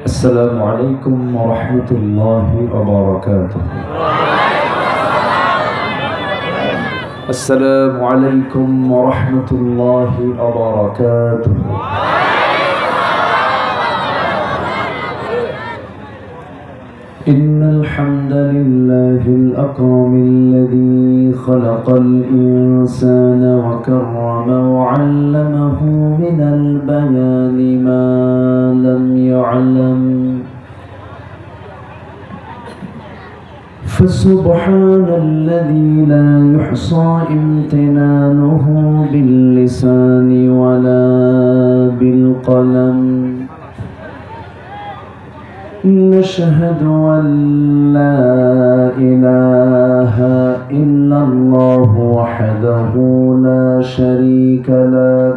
السلام عليكم ورحمة الله وبركاته. السلام عليكم ورحمة الله وبركاته. إن الحمد لله الأكرم الذي خلق الإنسان وكرم وعلمه من البيان ما لم يعلم، فسبحان الذي لا يحصى امتنانه باللسان ولا بالقلم. نشهد أن لا إله إلا الله وحده لا شريك له،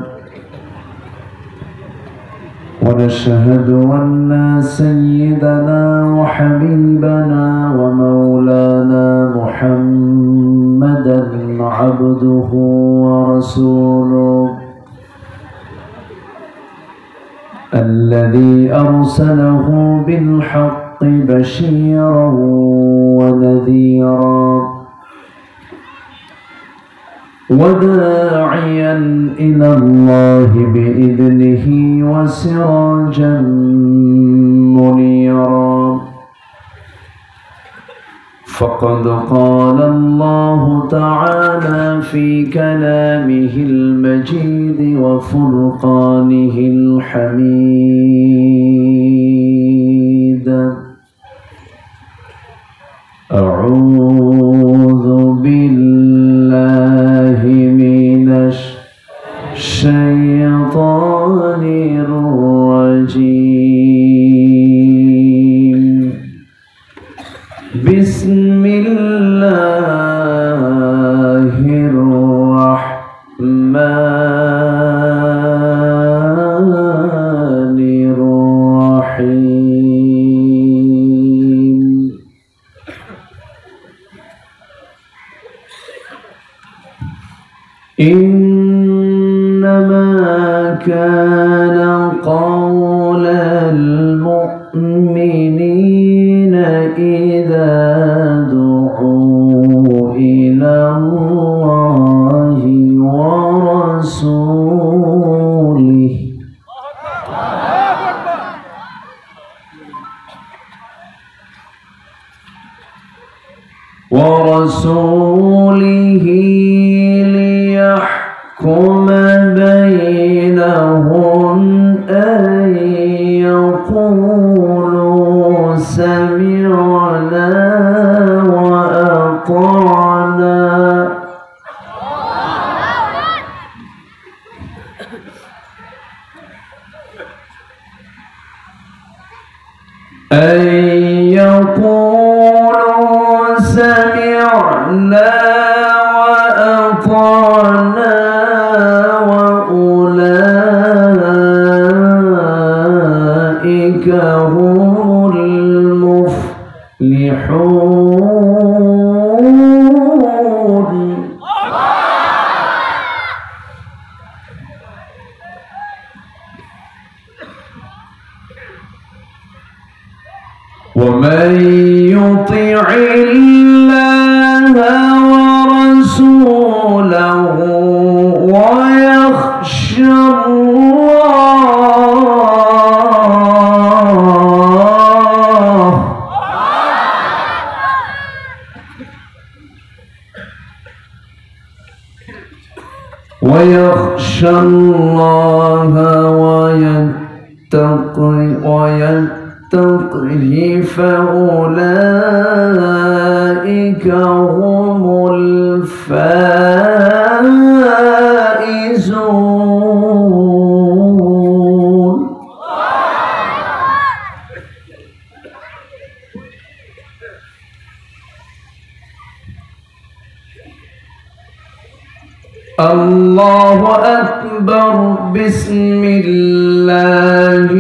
ونشهد أن سيدنا وحبيبنا ومولانا محمدا عبده ورسوله الذي أرسله بالحق بشيرا ونذيرا وداعيا إلى الله بإذنه وسراجا منيرا. فقد قال الله تعالى في كلامه المجيد وفرقانه الحميد: أعوذ بالله من الشيطان الرجيم. بسم الله الرحمن الرحيم. إنما كان قول المؤمنين إذا دعوا إلى الله ورسوله ليحكم بينهم أن يقولوا سمعنا وأطعنا. أن يقولوا سمعنا وأطعنا وأولئك هم المفلحون. ومن يطع الله ورسوله ويخشى الله ويتقه فأولئك هم الفائزون. الله أكبر. بسم الله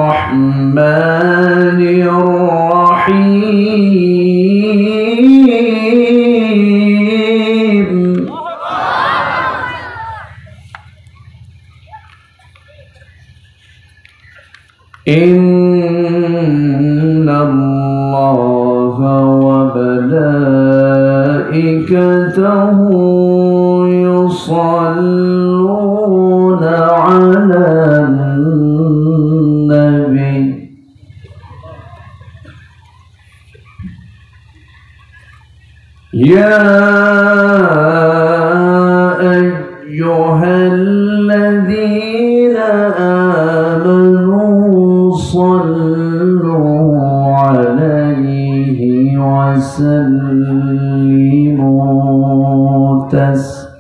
الرحمن الرحيم. إن وملائكته يصلون على النبي يا أيها الذين آمنوا صلوا عليه وسلموا تسليما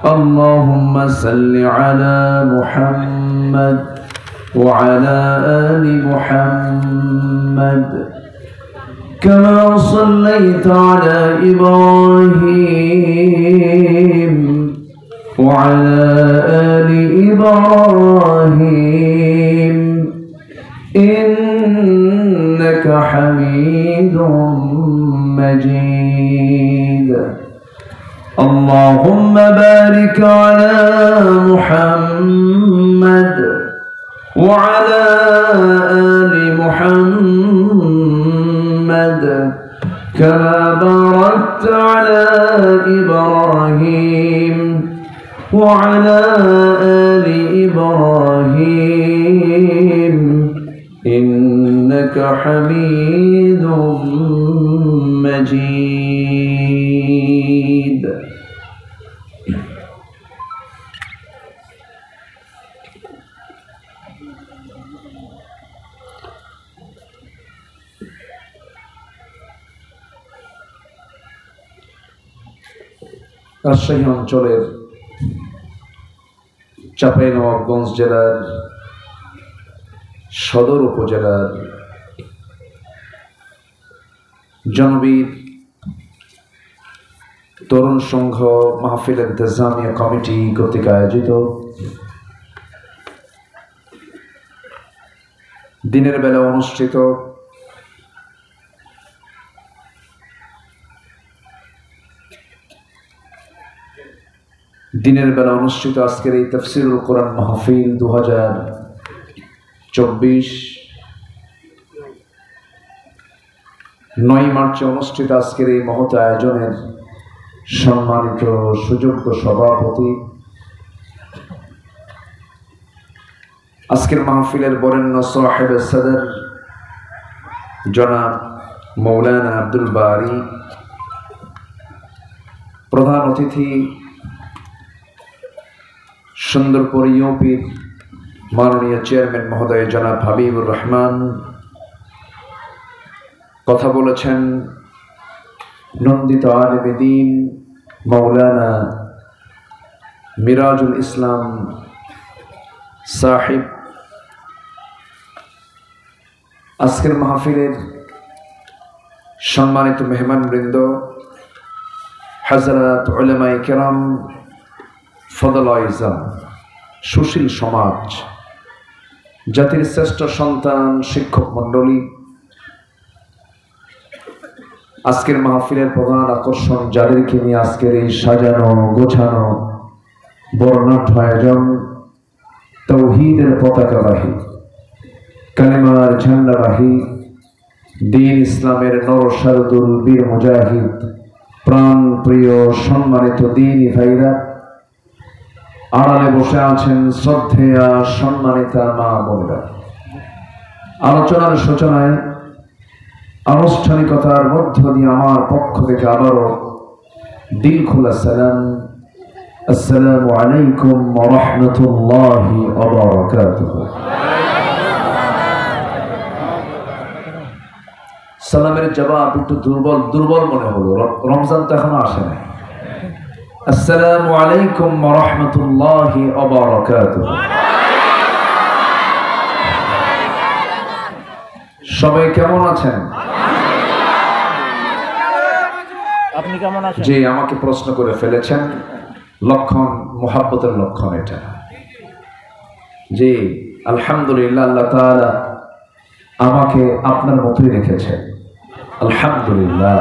اللهم صل على محمد وعلى آل محمد كما صليت على إبراهيم وعلى آل إبراهيم إنك حميد مجيد اللهم بارك على محمد وعلى آل محمد كما باركت على إبراهيم وعلى آل إبراهيم إنك حميد مجيد রাজশাহী অঞ্চলের চাঁপাইনবাবগঞ্জ জেলার সদর উপজেলার জনবীর তরুণ সংঘ মাহফিল ইন্তেজামিয়া কমিটি কর্তৃক আয়োজিত দিনের বেলা অনুষ্ঠিত আজকের এই তাফসীরুল কোরআন মাহফিল 2024 9 মার্চে অনুষ্ঠিত আজকের এই মহৎ আয়োজনের সম্মানিত সুযোগ্য সভাপতি, আজকের মাহফিলের বরেণ্য সাহেব সদর জনাব মৌলানা আব্দুল বারী, প্রধান অতিথি সুন্দরপুর ইউপির মাননীয় চেয়ারম্যান মহোদয় জনাব হাবিবুর রহমান, কথা বলেছেন নন্দিত আলেমে দ্বীন মৌলানা মিরাজুল ইসলাম সাহিব। আজকের মাহফিলের সম্মানিত মেহমানবৃন্দ, হযরত উলামায়ে কেরাম, ফদলাইজাম, সুশীল সমাজ, জাতির শ্রেষ্ঠ সন্তান, শিক্ষক মণ্ডলী, আজকের মাহফিলের প্রধান আকর্ষণ যাদেরকে নিয়ে আজকের এই সাজানো গোছানো বর্ণাঢ্য আয়োজন, তাওহীদের পতাকাবাহী, কালেমার ঝান্ডাবাহী, দ্বীন ইসলামের নরসারদুল বীর মুজাহিদ, প্রাণ প্রিয় সম্মানিত দ্বীনী ভাইরা, আড়ালে বসে আছেন শ্রদ্ধেয়া সম্মানিতা মা বোনেরা। আলোচনার সূচনায় আনুষ্ঠানিকতার মধ্য দিয়ে আমার পক্ষ থেকে আবারও দিল খোলা সালাম, আসসালামু আলাইকুম ওয়া রাহমাতুল্লাহি ওয়া বারাকাতুহু। সালামের জবাব একটু দুর্বল মনে হলো, রমজান তো এখনো আসে নাই। আসসালামু আলাইকুম ওয়া রাহমাতুল্লাহি ওয়া বারাকাতুহু। সবাই কেমন আছেন? আপনি কেমন আছেন? যে আমাকে প্রশ্ন করে ফেলেছেন, লক্ষণ মুহাব্বতের লক্ষণ এটা। যে আলহামদুলিল্লাহ, আল্লাহ তাআলা আমাকে আপনার মতোই রেখেছে, আলহামদুলিল্লাহ।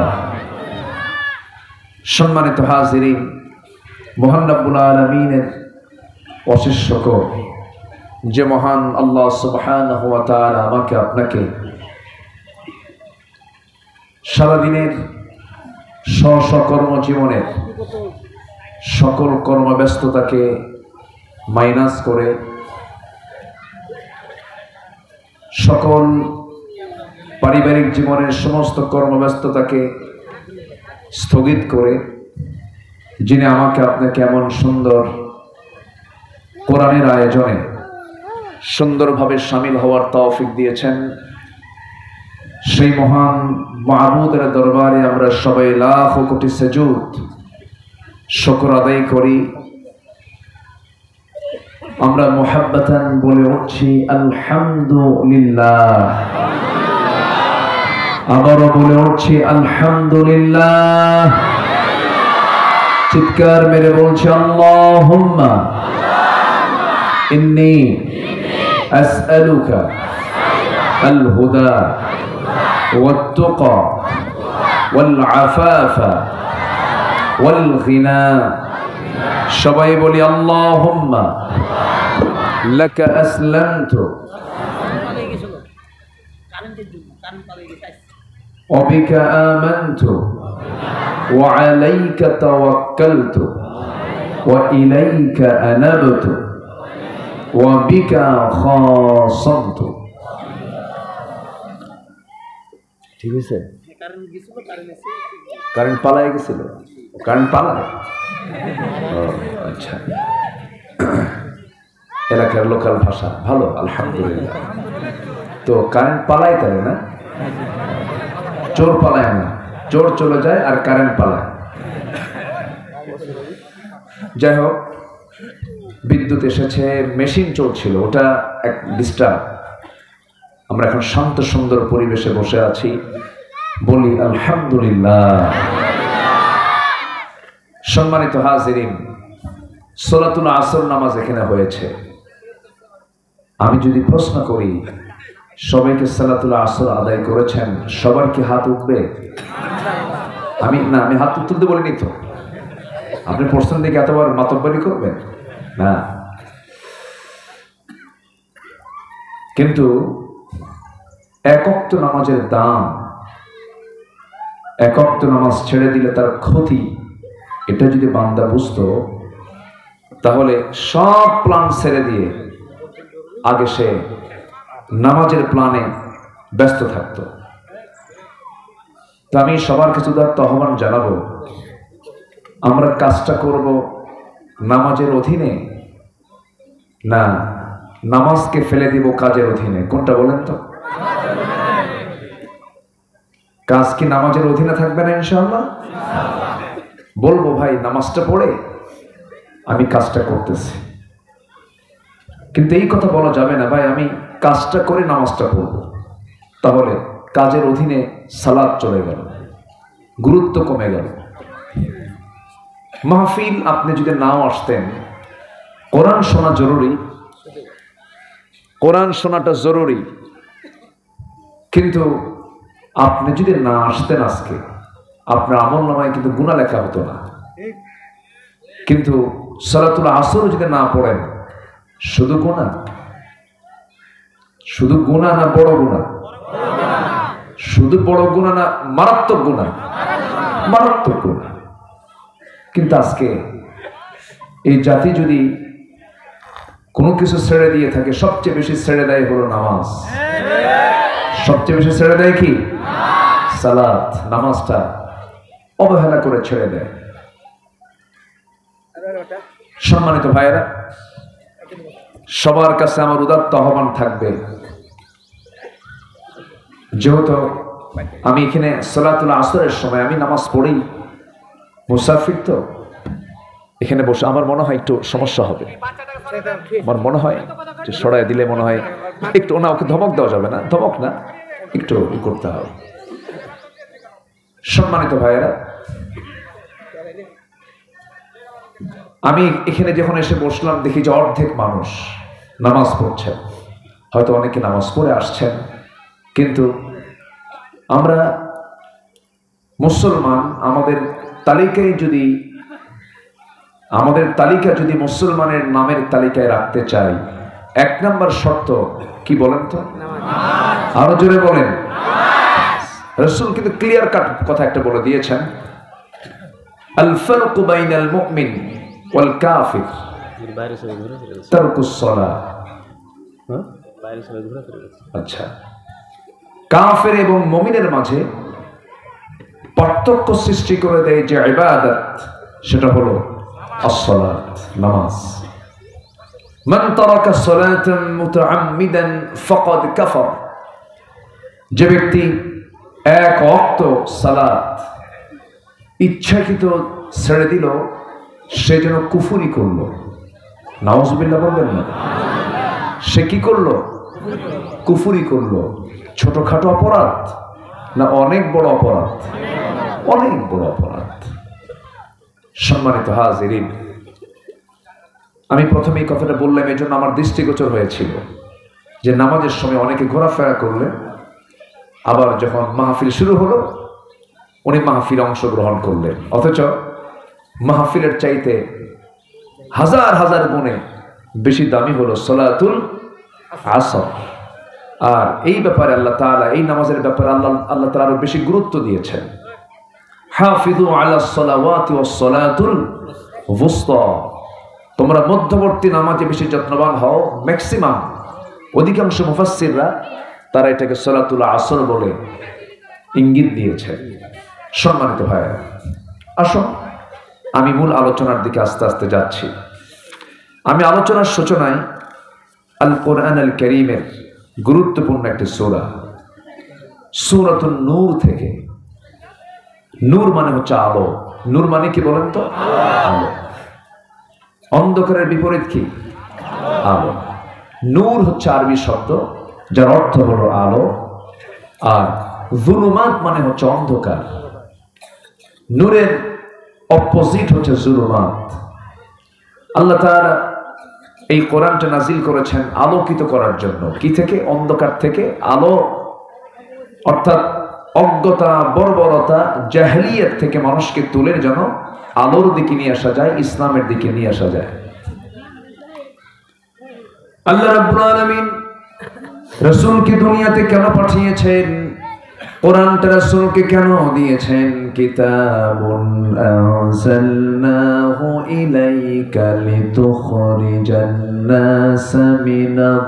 সম্মানিত হাজিরিন, মহান রব্বুল আলামিনের অশেষ শুকর যে মহান আল্লাহ সুবহানাহু ওয়া তাআলা আমাকে আপনাকে সারাদিনের কর্মজীবনের সকল কর্মব্যস্ততাকে মাইনাস করে, সকল পারিবারিক জীবনের সমস্ত কর্মব্যস্ততাকে স্থগিত করে যিনি আমাকে আপনাকে এমন সুন্দর কোরআনের আয়োজনে সুন্দরভাবে শামিল হওয়ার তৌফিক দিয়েছেন, সেই মহান মাবুদের দরবারে আমরা সবাই লাখ কোটি সুজুদ শুকর আদায় করি। আমরা মুহাব্বাতান বলে উঠছি আলহামদুলিল্লাহ, আবারও বলে উঠছি আলহামদুলিল্লাহ, চিৎকার মেরে বলছি আল্লাহুম্মা ইন্নী আসআলুকা আল হুদা ওয়াত তুকা ওয়াল আফাফা ওয়াল গিনা। সবাই বলি আল্লাহুম্মা লাকা আসলামতু ওয়া বিকা আমানতু ওয়া আলাইকা তাওয়াক্কালতু ওয়া ইলাইকা আনাবতু ওয়া বিকা খাসামতু। ঠিক আছে? কারেন্ট পালায় গেছিল, কারেন্ট পালায়। আচ্ছা, এলাকার লোকাল ভাষা ভালো, আলহামদুলিল্লাহ। তো কারেন্ট পালায় তাহলে না, চোর পালায় না, চোর চলে যায় আর কারেন্ট পালায়। যাই হোক, বিদ্যুৎ এসেছে, মেশিন চলছিল, ওটা এক ডিস্টার্ব। আমরা এখন শান্ত সুন্দর পরিবেশে বসে আছি, বলি আলহামদুলিল্লাহ। সম্মানিত হাজিরিন, সালাতুল আসর নামাজ এখানে হয়েছে। আমি যদি প্রশ্ন করি সবাইকে সালাতুল আসর আদায় করেছেন, সবার কি হাত উঠবে? আমি হাত তুলতে বলিনি তো। আপনি প্রশ্ন দিকে এতবার মাতব্বরি করবেন না। কিন্তু এক ওয়াক্ত নামাজের দাম, এক ওয়াক্ত নামাজ ছেড়ে দিলে তার ক্ষতি, এটা যদি বান্দা বুঝতো তাহলে সব প্ল্যান ছেড়ে দিয়ে আগে সে নামাজের প্ল্যানে ব্যস্ত থাকতো। তো আমি সবার কাছে আহ্বান জানাবো, আমরা কাজটা করব নামাজের অধীনে না নামাজকে ফেলে দিব কাজের অধীনে? কোনটা বলেন তো? কাজ কি নামাজের অধীনে থাকবে না ইনশাআল্লাহ? বলবো ভাই নামাজটা পড়ে আমি কাজটা করতেছি, কিন্তু এই কথা বলা যাবে না ভাই আমি কাজটা করে নামাজটা পড়ব। তাহলে কাজের অধীনে সালাত চলে গেল, গুরুত্ব কমে গেল। মাহফিল আপনি যদি নাও আসতেন, কোরআন শোনা জরুরি, কোরআন শোনাটা জরুরি, কিন্তু আপনি যদি না আসতেন আজকে আপনার আমলনামায় কিন্তু গুনাহ লেখা হতো না। কিন্তু সালাতুল আসর যদি না পড়েন, শুধু গুনাহ, শুধু গুনাহ না বড় গুনাহ? শুধু বড় গুনাহ না মারাত্মক গুনাহ? মারাত্মক গুনাহ। কিন্তু আজকে এই জাতি যদি কোনো কিছু ছেড়ে দিয়ে থাকে, সবচেয়ে বেশি ছেড়ে দেয় হলো নামাজ। সবচেয়ে বেশি ছেড়ে দেয় কি? সালাত, নামাজটা অবহেলা করে ছেড়ে দেয়। সম্মানিত ভাইয়েরা, সবার কাছে আমার উদাত্ত আহ্বান থাকবে, যেহেতু আমি এখানে সালাতুল আসরের সময় আমি নামাজ পড়ি, মুসাফির তো এখানে বসে আমার মনে হয় একটু সমস্যা হবে। আমার মনে হয় যে সরাই দিলে মনে হয় একটু, না ওকে ধমক দেওয়া যাবে না, ধমক না, একটু করতে হবে। সম্মানিত ভাইয়েরা, আমি এখানে যখন এসে বসলাম দেখি যে অর্ধেক মানুষ নামাজ পড়ছেন, হয়তো অনেকে নামাজ পড়ে আসছেন, কিন্তু আমরা মুসলমান, আমাদের তালিকা যদি মুসলমানের নামের তালিকায় রাখতে চাই, 1 নম্বর শর্ত কি বলেন তো? আরো জোরে বলেন। রাসূল কিন্তু ক্লিয়ার কাট কথা একটা বলে দিয়েছেন, আল ফারকু বাইনাল মুমিন ওয়াল কাফির তারকুস সালাহ। আচ্ছা, কাফের এবং মুমিনের মাঝে পার্থক্য সৃষ্টি করে দেয় যে ইবাদত, সেটা হলো as-সালাত, নামাজ। মান তারাকা সালাতান মুতাআম্মিদান ফাকাদ কাফার, যে ব্যক্তি এক ওয়াক্ত সালাত ইচ্ছাকৃত ছেড়ে দিল, সে যেন কুফরি করলো। নাউজুবিল্লাহ বলবেন না? সে কি করলো? কুফরি করলো। ছোটখাটো অপরাধ না অনেক বড় অপরাধ? অনেক বড় অপরাধ। সম্মানিত হাজিরিন, আমি প্রথমে এই কথাটা বললাম এই জন্য আমার দৃষ্টিগোচর হয়েছিল যে নামাজের সময় অনেকে ঘোরাফেরা করলে, আবার যখন মাহফিল শুরু হলো উনি মাহফিলে অংশগ্রহণ করলেন, অথচ মাহফিলের চাইতে হাজার হাজার গুণে বেশি দামি হলো সালাতুল আসর। আর এই ব্যাপারে আল্লাহ তাআলা, এই নামাজের ব্যাপারে আল্লাহ তাআলা আরো বেশি গুরুত্ব দিয়েছেন। হাফিজু আলাস সালাওয়াতি ওয়াস সালাতুল ওয়ুসতা, তোমরা মধ্যবর্তী নামাজে বেশি যত্নবান হও। ম্যাক্সিমাম অধিকাংশ মুফাসসিররা তারা এটাকে সালাতুল আসর বলে ইঙ্গিত দিয়েছে। সম্মানিত ভাইরা, আসুন আমি মূল আলোচনার দিকে আস্তে আস্তে যাচ্ছি। আমি আলোচনার সূচনায় আল কোরআন আল কারীমের গুরুত্বপূর্ণ একটি সূরা, সূরাতুন নূর থেকে। নূর মানে হচ্ছে আলো। নূর মানে কি বলেন তো? আলো। অন্ধকারের বিপরীত কি? আলো। নূর হচ্ছে আরবি শব্দ যার অর্থ হলো আলো, আর যুলুমাত মানে হচ্ছে অন্ধকার। নূরের অপোজিট হচ্ছে যুলুমাত। আল্লাহ তাআলা এই কোরআনটা নাজিল করেছেন আলোকিত করার জন্য। কি থেকে? অন্ধকার থেকে আলো, অর্থাৎ অজ্ঞতা, বর্বরতা, জাহেলিয়াত থেকে মানুষকে তুলে যেন আলোর দিকে নিয়ে আসা যায়, ইসলামের দিকে নিয়ে আসা যায়। আল্লাহ রাব্বুল আলামিন রাসূলকে দুনিয়াতে কেন পাঠিয়েছেন? কোরআনটা রাসূলকে কেন দিয়েছেন? কিতাবুন আনজালনাহু ইলাইকা লিতুখরিজান নাসা মিনাজ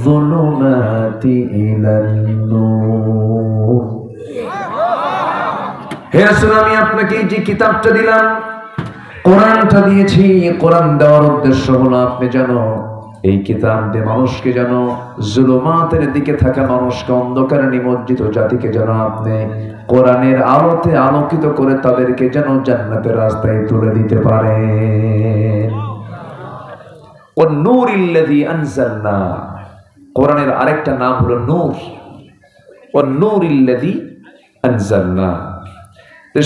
যুলুমাতি ইলান নূর। হে রাসূল, আমি আপনাকে যে কিতাবটা দিলাম, কোরআনটা দিয়েছি, কোরআন দেওয়ার উদ্দেশ্য হলো আপনি যেন এই কিতাব দিয়ে মানুষকে যেন জুলুমাতের দিকে থাকা মানুষকে, অন্ধকারে নিমজ্জিত জাতিকে যেন আপনি কোরআনের আলোতে আলোকিত করে তাদেরকে যেন জান্নাতের রাস্তায় তুলে দিতে পারেন। ওয়ান নূরিল্লাযী আনজালনা, কোরআনের আরেকটা নাম হলো নূর। ওয়ান নূরিল্লাযী আনজালনা।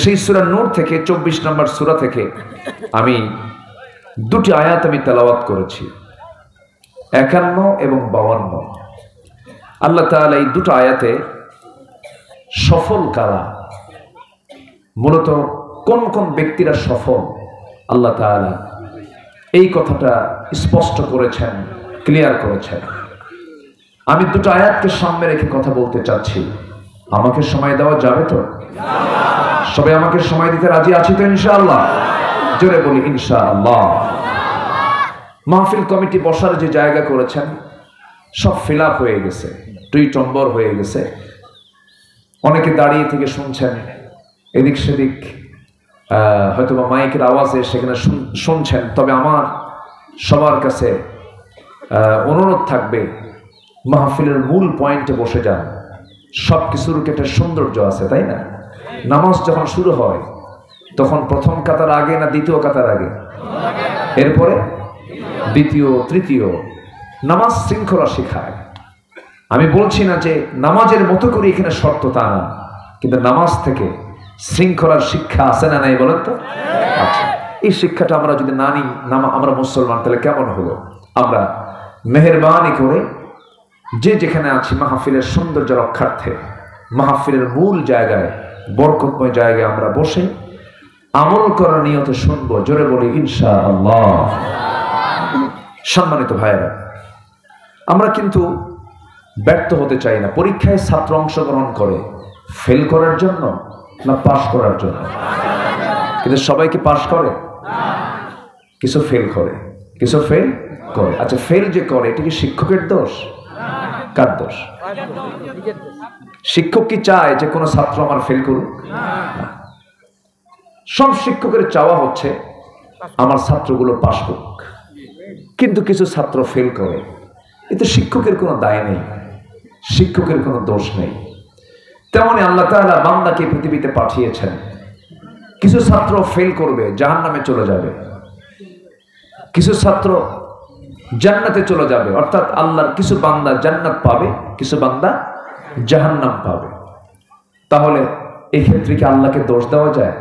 সেই সূরা নূর থেকে 24 নম্বর সূরা থেকে আমি দুটি আয়াত আমি তেলাওয়াত করেছি, 51 এবং 52। আল্লাহ তাআলা এই দুটো আয়াতে সফল কারা, মূলত কোন কোন ব্যক্তিরা সফল, আল্লাহ তাআলা এই কথাটা স্পষ্ট করেছেন, ক্লিয়ার করেছেন। আমি দুটো আয়াতকে সামনে রেখে কথা বলতে চাচ্ছি। আমাকে সময় দেওয়া যাবে তো? সবাই আমাকে সময় দিতে রাজি আছি তো ইনশাআল্লাহ? জোরে বলি ইনশাআল্লাহ। মাহফিল কমিটি বসার যে জায়গা করেছেন সব ফিল আপ হয়ে গেছে, টুইটম্বর হয়ে গেছে। অনেকে দাঁড়িয়ে থেকে শুনছেন, এদিক সেদিক হয়তো বা মাইকের আওয়াজে সেখানে শুনছেন। তবে আমার সবার কাছে অনুরোধ থাকবে, মাহফিলের মূল পয়েন্টে বসে যান। সব কিছুর একটা সৌন্দর্য আছে, তাই না? নামাজ যখন শুরু হয় তখন প্রথম কাতার আগে না দ্বিতীয় কাতার আগে? এরপরে দ্বিতীয়, তৃতীয়। নামাজ শৃঙ্খলা শেখায়। আমি বলছি না যে নামাজের মতো করে এখানে শর্ত, তা না, কিন্তু নামাজ থেকে শৃঙ্খলার শিক্ষা আছে না নাই বলেন তো? আচ্ছা, এই শিক্ষাটা আমরা যদি না নিই, আমরা মুসলমান, তাহলে কেমন হলো? আমরা মেহেরবানি করে যে যেখানে আছি মাহফিলের সৌন্দর্য রক্ষার্থে, মাহফিলের মূল জায়গায়, বরকতময় জায়গায় আমরা বসে আমল করার নিয়তে শুনবো। জোরে বলি ইনশাআল্লাহ। সম্মানিত ভাইয়েরা, আমরা কিন্তু ব্যর্থ হতে চাই না। পরীক্ষায় ছাত্র অংশগ্রহণ করে, ফেল করার জন্য না পাস করার জন্য? কিন্তু সবাই কি পাস করে? কিছু ফেল করে, কিছু ফেল করে। আচ্ছা, ফেল যে করে এটা কি শিক্ষকের দোষ? কার দোষ? শিক্ষক কি চায় যে কোনো ছাত্র আমার ফেল করুক? সব শিক্ষকের চাওয়া হচ্ছে আমার ছাত্রগুলো পাস করুক, কিন্তু কিছু ছাত্র ফেল করে, এতে শিক্ষকের কোনো দায় নেই, শিক্ষকের কোনো দোষ নেই। তেমনি আল্লাহ তাআলা বান্দাকে পৃথিবীতে পাঠিয়েছেন, কিছু ছাত্র ফেল করবে, জাহান্নামে চলে যাবে, কিছু ছাত্র জান্নাতে চলে যাবে, অর্থাৎ আল্লাহর কিছু বান্দা জান্নাত পাবে, কিছু বান্দা জাহান্নাম পাবে। তাহলে এই ক্ষেত্রে কি আল্লাহকে দোষ দেওয়া যায়?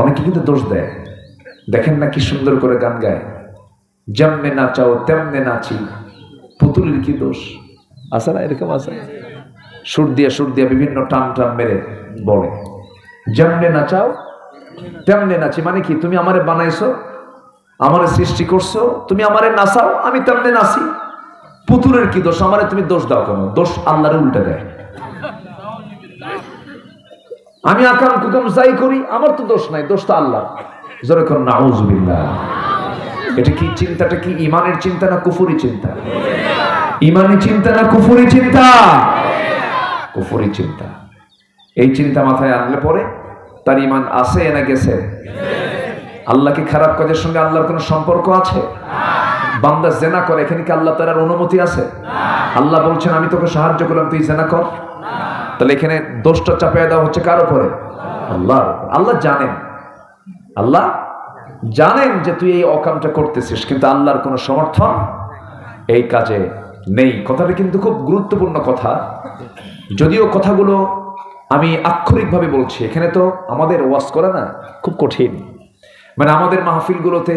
অনেকে কিন্তু দোষ দেয়। দেখেন না কি সুন্দর করে গান গায়, যেমনে নাচাও তেমনে নাচি, পুতুলের কি দোষ? আছে না এরকম? আছে, সুর দিয়া বিভিন্ন টান টান মেরে বলে যেমনে নাচাও তেমনে নাচি। মানে কি, তুমি আমারে বানাইছো, আমারে সৃষ্টি করছো, তুমি আমারে নাচাও, আমি তেমনে নাচি, পুতুলের কি দোষ? আমারে তুমি দোষ দাও কেন? দোষ আল্লাহরে উল্টে দেয়। আমি আকাম কুকাম যাই করি, আমার তো দোষ নাই, দোষ তো আল্লাহ। জোরে কর নাউজুবিল্লাহ। এটা কি চিন্তাটা কি ইমানের চিন্তা না কুফরি চিন্তা? ইমানি চিন্তা না কুফরি চিন্তা? কুফরি চিন্তা। এই চিন্তা মাথায় আনলে পরে তার ইমান আছে না গেছে? আল্লাহকে খারাপ কাজের সঙ্গে আল্লাহর কোনো সম্পর্ক আছে? বান্দা জেনা করে, এখানে কি আল্লাহ তাআলার অনুমতি আছে? আল্লাহ বলছেন আমি তোকে সাহায্য করলাম, তুই জেনা কর। তাহলে এখানে দোষটা চাপিয়ে দেওয়া হচ্ছে কার উপরে? আল্লাহর উপর। আল্লাহ জানেন, আল্লাহ জানেন যে তুই এই অকামটা করতেছিস, কিন্তু আল্লাহর কোনো সমর্থন এই কাজে নেই। কথাটা কিন্তু খুব গুরুত্বপূর্ণ কথা, যদিও কথাগুলো আমি আক্ষরিকভাবে বলছি। এখানে তো আমাদের ওয়াজ করা না খুব কঠিন। মানে আমাদের মাহফিলগুলোতে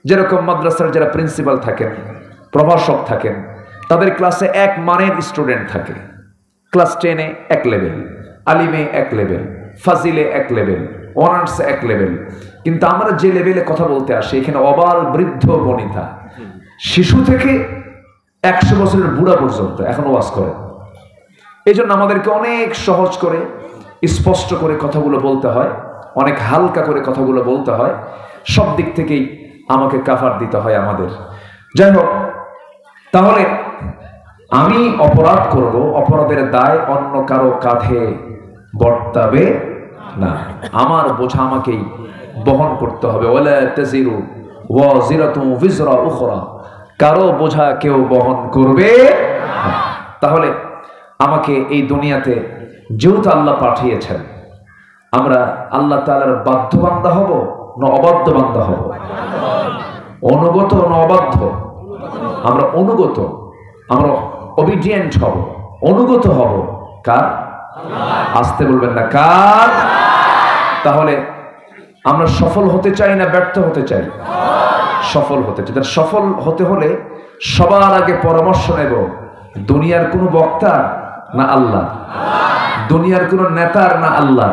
যেরকম মাদ্রাসার যারা প্রিন্সিপাল থাকেন, প্রভাষক থাকেন, তাদের ক্লাসে এক মানের স্টুডেন্ট থাকে। ক্লাস 10-এ এক লেভেল, আলিমে এক লেভেল, ফাজিলে এক লেভেল, অনার্সে এক লেভেল। কিন্তু আমরা যে লেভেলে কথা বলতে আসি, এখানে অবাল বৃদ্ধ বনিতা, শিশু থেকে 100 বছরের বুড়া পর্যন্ত এখন ওয়াজ করে। এই জন্য আমাদেরকে অনেক সহজ করে স্পষ্ট করে কথাগুলো বলতে হয়, অনেক হালকা করে কথাগুলো বলতে হয়। সব দিক থেকেই আমাকে কাভার দিতে হয় আমাদের। যাই হোক, তাহলে আমি অপরাধ করব, অপরাধের দায় অন্য কারো কাঁধে বর্তাবে না, আমার বোঝা আমাকেই বহন করতে হবে। ওয়ালা তাজিরু ওয়াজিরাতুন বিজরা উখরা, কারো বোঝা কেউ বহন করবে না। তাহলে আমাকে এই দুনিয়াতে যেহেতু আল্লাহ পাঠিয়েছেন, আমরা আল্লাহ তাআলার বাধ্য বান্দা হব না অবাধ্য বান্দা হব? অনুগত না অবাধ্য? আমরা অনুগত, আমরা ওবিডিয়েন্ট হব, অনুগত হব। কার? আসতে বলবেন না, কার? তাহলে আমরা সফল হতে চাই না ব্যর্থ হতে চাই? সফল হতে চাই। সফল হতে হলে সবার আগে পরামর্শ নেব দুনিয়ার কোনো বক্তা না আল্লাহ, দুনিয়ার কোনো নেতার না আল্লাহ,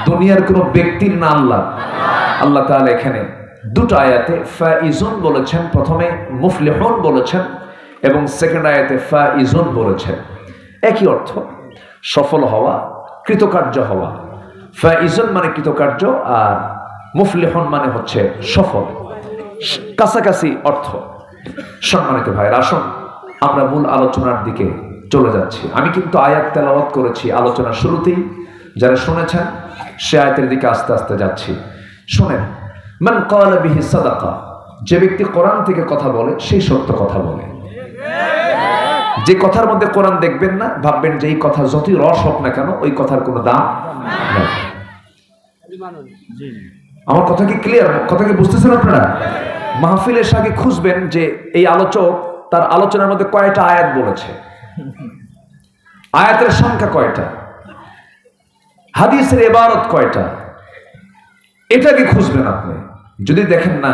দুনিয়ার কোনো ব্যক্তির না আল্লাহ। আল্লাহ তাআলা এখানে দুটো আয়াতে ফাইজুন বলেছেন, প্রথমে মুফলিহুন বলেছেন এবং সেকেন্ড আয়াতে ফাইজুন বলেছেন। একই অর্থ, সফল হওয়া, কৃতকার্য হওয়া। ফাইজুন মানে কৃতকার্য আর মুফলিহুন মানে হচ্ছে সফল, কাছাকাছি অর্থ। সম্মানিত ভাইরা, আসুন আমরা মূল আলোচনার দিকে চলে যাচ্ছি। আমি কিন্তু আয়াত তেলাওয়াত করেছি আলোচনার শুরুতেই, যারা শুনেছেন সে আয়াতের দিকে আস্তে আস্তে যাচ্ছি। শুনেন, মান ক্বালা বিহি সাদাকা, যে ব্যক্তি কোরআন থেকে কথা বলে সেই সত্য কথা বলে। যে কথার মধ্যে কোরআন দেখবেন না, ভাববেন যে এই কথা যতই রস হোক না কেন ওই কথার কোনো দাম নেই। আমার কথা কি ক্লিয়ার? কথা কি বুঝতেছেন আপনারা? মাহফিলের আগে খুঁজবেন যে এই আলোচক তার আলোচনার মধ্যে কয়টা আয়াত বলেছে, আয়াতের সংখ্যা কয়টা, হাদিসের ইবারত কয়টা, এটাকে খুঁজবেন আপনি। যদি দেখেন না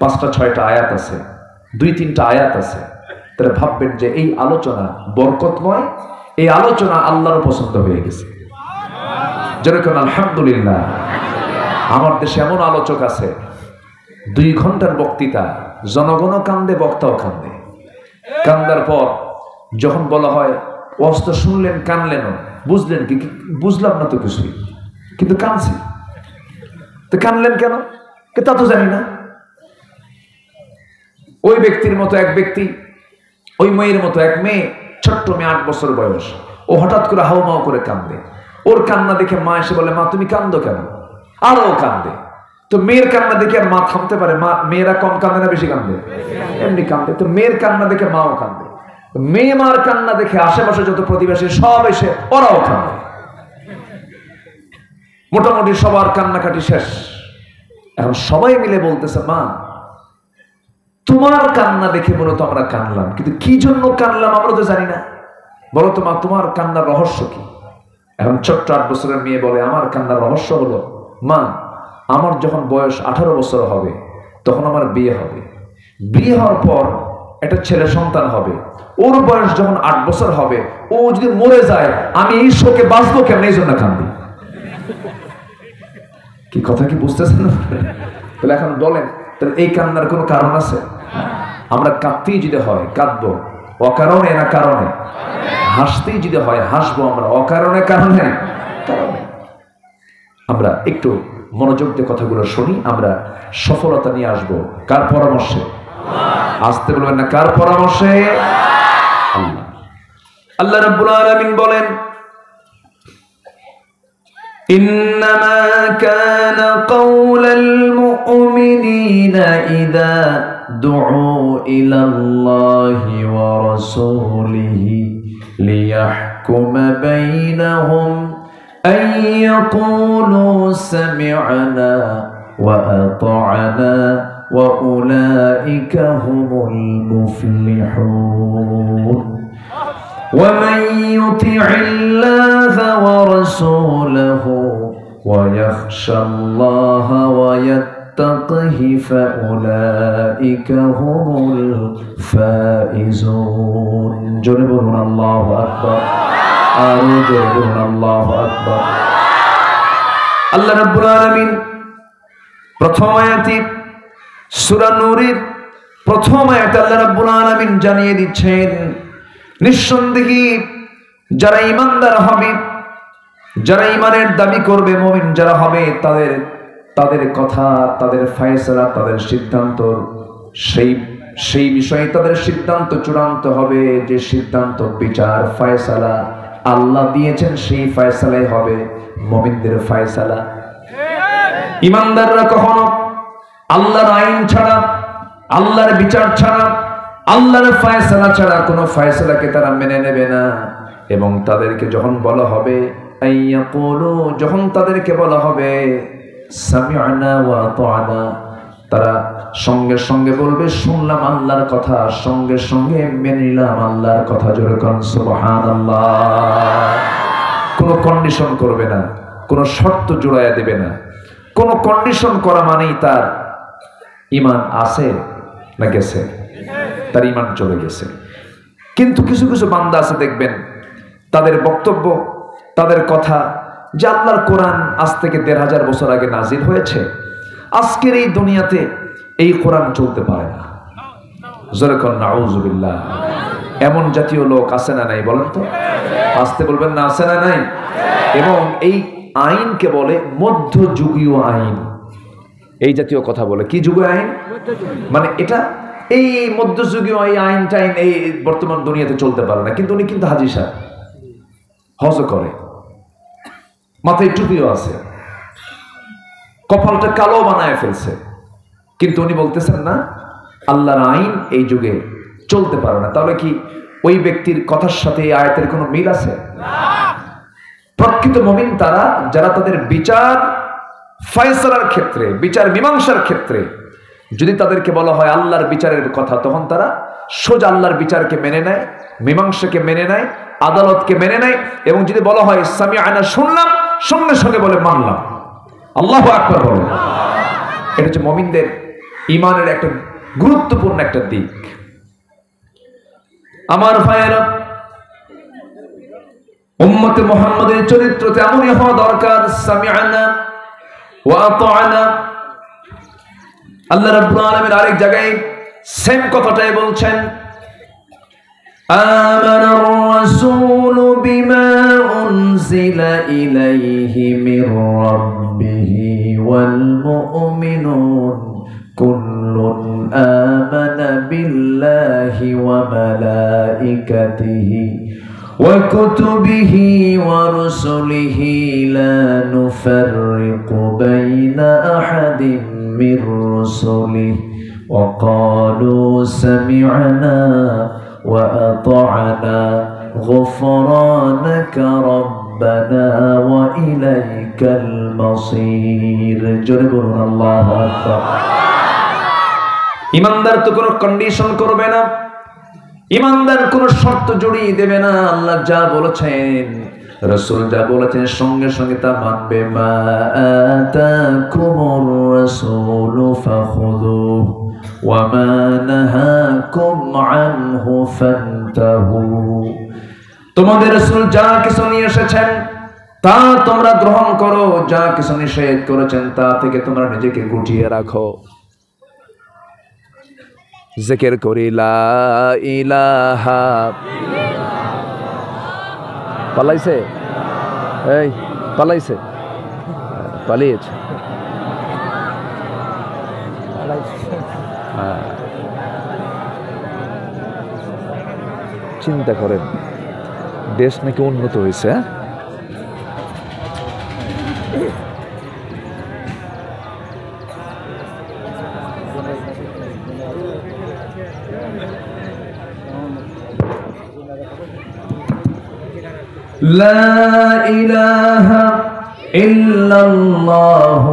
5টা-6টা আয়াত আছে, 2-3টা আয়াত আছে, তাহলে ভাববেন যে এই আলোচনা বরকতময়, এই আলোচনা আল্লাহর পছন্দ হয়ে গেছে। যেরকম আলহামদুলিল্লাহ, আমার দেশে এমন আলোচক আছে 2 ঘন্টার বক্তৃতা, জনগণও কান্দে, বক্তাও কান্দে। কান্দার পর যখন বলা হয় ওয়াজ তো শুনলেন, কানলেনও, বুঝলেন কি? বুঝলাম না তো কিছুই, কিন্তু কানছি। তো কানলেন কেন? তা তো জানি না। ওই ব্যক্তির মতো এক ব্যক্তি, ওই মেয়ের মতো এক মেয়ে, ছোট্ট মেয়ে, 8 বছর বয়স, ও হঠাৎ করে হাউমাউ করে কান্দে। ওর কান্না দেখে মা এসে বলে, মা তুমি কান্দো কেন? আরো কান্দে। তো মেয়ের কান্না দেখে আর মা থামতে পারে? মেয়েরা কম কান্দে না বেশি কান্দে? এমনি কান্দে। তো মেয়ের কান্না দেখে মাও কান্দে। মেয়ে মার কান্না দেখে আশেপাশে যত প্রতিবেশী সব এসে ওরাও কান্দে। মোটামুটি সবার কান্নাকাটি শেষ। এখন সবাই মিলে বলতেছে, মা তোমার কান্না দেখে মূলত আমরা কানলাম, কিন্তু কি জন্য কানলাম আমরা তো জানি না। বলো তো মা, তোমার কান্নার রহস্য কি? এখন ছোট্ট 8 বছরের মেয়ে বলে, আমার কান্নার রহস্য হলো, মা আমার যখন বয়স 18 বছর হবে তখন আমার বিয়ে হবে। বিয়ে হওয়ার পর একটা ছেলে সন্তান হবে। ওর বয়স যখন 8 বছর হবে, ও যদি মরে যায়, আমি এই শোকে বাঁচবো কেমন? এই জন্য কান্দি। কি কথা কি বুঝতেছেন? তাহলে এখন বলেন, তাহলে এই কান্নার কোনো কারণ আছে? আমরা কাঁদতেই যদি হয় কাঁদবো অকারণে না কারণে? হাসতেই যদি হয় হাসবো আমরা অকারণে কারণে? কারণে। আমরা একটু মনোযোগ দিয়ে কথাগুলো শুনি, আমরা সফলতা নিয়ে আসবো। কার পরামর্শে? আসতে বলবেন না, কার পরামর্শে? আল্লাহ। আল্লাহ রাব্বুল আলামিন বলেন, إنما كان قول المؤمنين إذا دعوا إلى الله ورسوله ليحكم بينهم أن يقولوا سمعنا وأطعنا وأولئك هم المفلحون ومن يطع الله ورسوله ويخشى الله ويتقه فأولئك هم الفائزون جنبهم الله أكبر جنبهم الله أكبر আল্লাহ রাব্বুল আলামিন প্রথম আয়াতে সূরা নূরের প্রথম আয়াতে আল্লাহ রাব্বুল আলামিন জানিয়ে দিচ্ছেন, নিঃসন্দেহে যারা ঈমানদার হবে, যারা ঈমানের দাবি করবে, মুমিন যারা হবে, তাদের কথা, তাদের ফয়সালা, তাদের সিদ্ধান্ত, সেই বিষয়ে তাদের সিদ্ধান্ত চূড়ান্ত হবে। যে সিদ্ধান্ত, বিচার, ফয়সালা আল্লাহ দিয়েছেন, সেই ফয়সালাই হবে মুমিনদের ফয়সালা। ঈমানদাররা কখনো আল্লাহর আইন ছাড়া, আল্লাহর বিচার ছাড়া, আল্লাহর ফয়সালা ছাড়া কোনো ফয়সালাকে তারা মেনে নেবে না। এবং তাদেরকে যখন বলা হবে আইয়াকুলু, যখন তাদেরকে বলা হবে সামি'না ওয়া আতা'না, তারা সঙ্গে সঙ্গে বলবে শুনলাম আল্লাহর কথা, সঙ্গে সঙ্গে মেনে নিলাম আল্লাহর কথা। জোরে কোন সুবহানাল্লাহ। কোনো কন্ডিশন করবে না, কোনো শর্ত জোড়ায়া দেবে না। কোনো কন্ডিশন করা মানেই তার ঈমান আছে না গেছে? তার ঈমান চলে গেছে। কিন্তু কিছু কিছু বান্দা আছে দেখবেন, তাদের বক্তব্য, তাদের কথা, যে আল্লাহর কোরআন আজ থেকে 1500 বছর আগে নাজিল হয়েছে, আজকের এই দুনিয়াতে এই কোরআন চলতে পারে না। জোরে কোন নাউযুবিল্লাহ। এমন জাতীয় লোক আছে না নাই? বলেন তো, আসতে বলবেন না, আছে না নাই? এবং এই আইনকে বলে মধ্যযুগীয় আইন। এই জাতীয় কথা বলে কি যুগীয় আইন? মানে এটা এই মধ্যযুগীয় এই আইন টাইন এই বর্তমান দুনিয়াতে চলতে পারে না। কিন্তু উনি কিন্তু হাজী সাহেব, হজ করে, মাথায় টুপিও আছে, কপালটা কালো বানায় ফেলছে, কিন্তু উনি বলতেছেন না আল্লাহর আইন এই যুগে চলতে পারে না। তাহলে কি ওই ব্যক্তির কথার সাথে এই আয়াতের কোনো মিল আছে? প্রকৃত মুমিন তারা, যারা তাদের বিচার ফয়সালার ক্ষেত্রে, বিচার মীমাংসার ক্ষেত্রে যদি তাদেরকে বলা হয় আল্লাহর বিচারের কথা, তখন তারা সোজা আল্লাহর বিচারকে মেনে নেয়, মীমাংসাকে মেনে নেয়, আদালতকে মেনে নেয়। এবং যদি বলা হয় সামি'না, শুনলাম, সঙ্গে সঙ্গে বলে মানলাম। আল্লাহু আকবার বলে। এটা হচ্ছে মুমিনদের ঈমানের একটা গুরুত্বপূর্ণ একটা দিক। আমার ভাইয়েরা, উম্মতে মুহাম্মাদের চরিত্রতে এমনই হওয়া দরকার, সামি'না ওয়া আতা'না। আল্লাহ রাব্বুল আলামিন আরেক জায়গায় সেম কথাটাই বলছেন, আমানার রাসূল بما أنزل إليه من ربه والمؤمنون كل آمن بالله وملائكته وكتبه ورسله لا نفرق بين أحد من رسله وقالوا سمعنا وأطعنا غفرانك ربنا وإليك المصير جربنا الله أكبر ইমানদার তো কোনো কন্ডিশন করবে না, ইমানদার কোনো শর্ত জড়িয়ে দেবে না। আল্লাহ যা বলেছেন, রাসূল যা বলেছেন, সঙ্গে সঙ্গে তা মানবে। মা আতাকুমুর রাসূলু ফাখুযুহু ওয়া মা নাহাকুম আনহু ফান্তাহু। তোমাদের রাসূল যা কিছু নিয়ে এসেছেন তা তোমরা গ্রহণ করো, যা কিছু নিষেধ করেছেন তা থেকে তোমরা নিজেকে গুটিয়ে রাখো। জিকির করি লা ইলাহা। পালাইছে, এই পালাইছে, পালিয়েছে। চিন্তা করেন, দেশ নাকি উন্নত হয়েছে। লা ইলাহা ইল্লাল্লাহ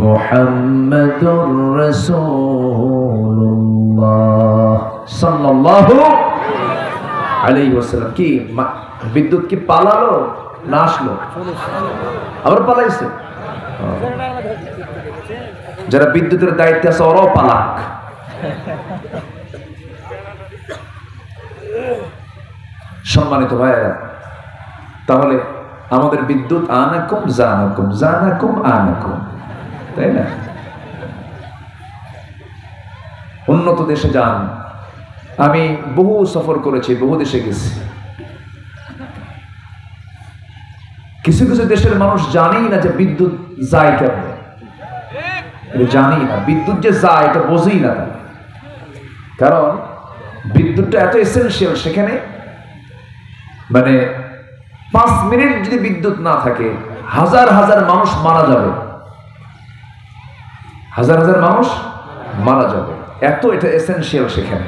মুহাম্মাদুর রাসূলুল্লাহ সাল্লাল্লাহু আলাইহি ওয়াসাল্লাম। কি বিদ্যুৎ কি পালালো না আসলো? আবার পালাইছে। যারা বিদ্যুতের দায়িত্বে আছে ওরাও পালাক। সম্মানিত ভাইয়েরা, তাহলে আমাদের বিদ্যুৎ আনাকুম জানাকুম জানাকুম আনাকুম, তাই না? উন্নত দেশে যান, আমি বহু সফর করেছি, বহু দেশে গেছি। কিছু কিছু দেশের মানুষ জানেই না যে বিদ্যুৎ যায় কেমন, জানি না বিদ্যুৎ যে যায় এটা বোঝেই না তারা। কারণ বিদ্যুৎটা এত এসেনশিয়াল সেখানে, মানে 5 মিনিট যদি বিদ্যুৎ না থাকে হাজার হাজার মানুষ মারা যাবে, হাজার হাজার মানুষ মারা যাবে, এত এটা এসেনশিয়াল সেখানে।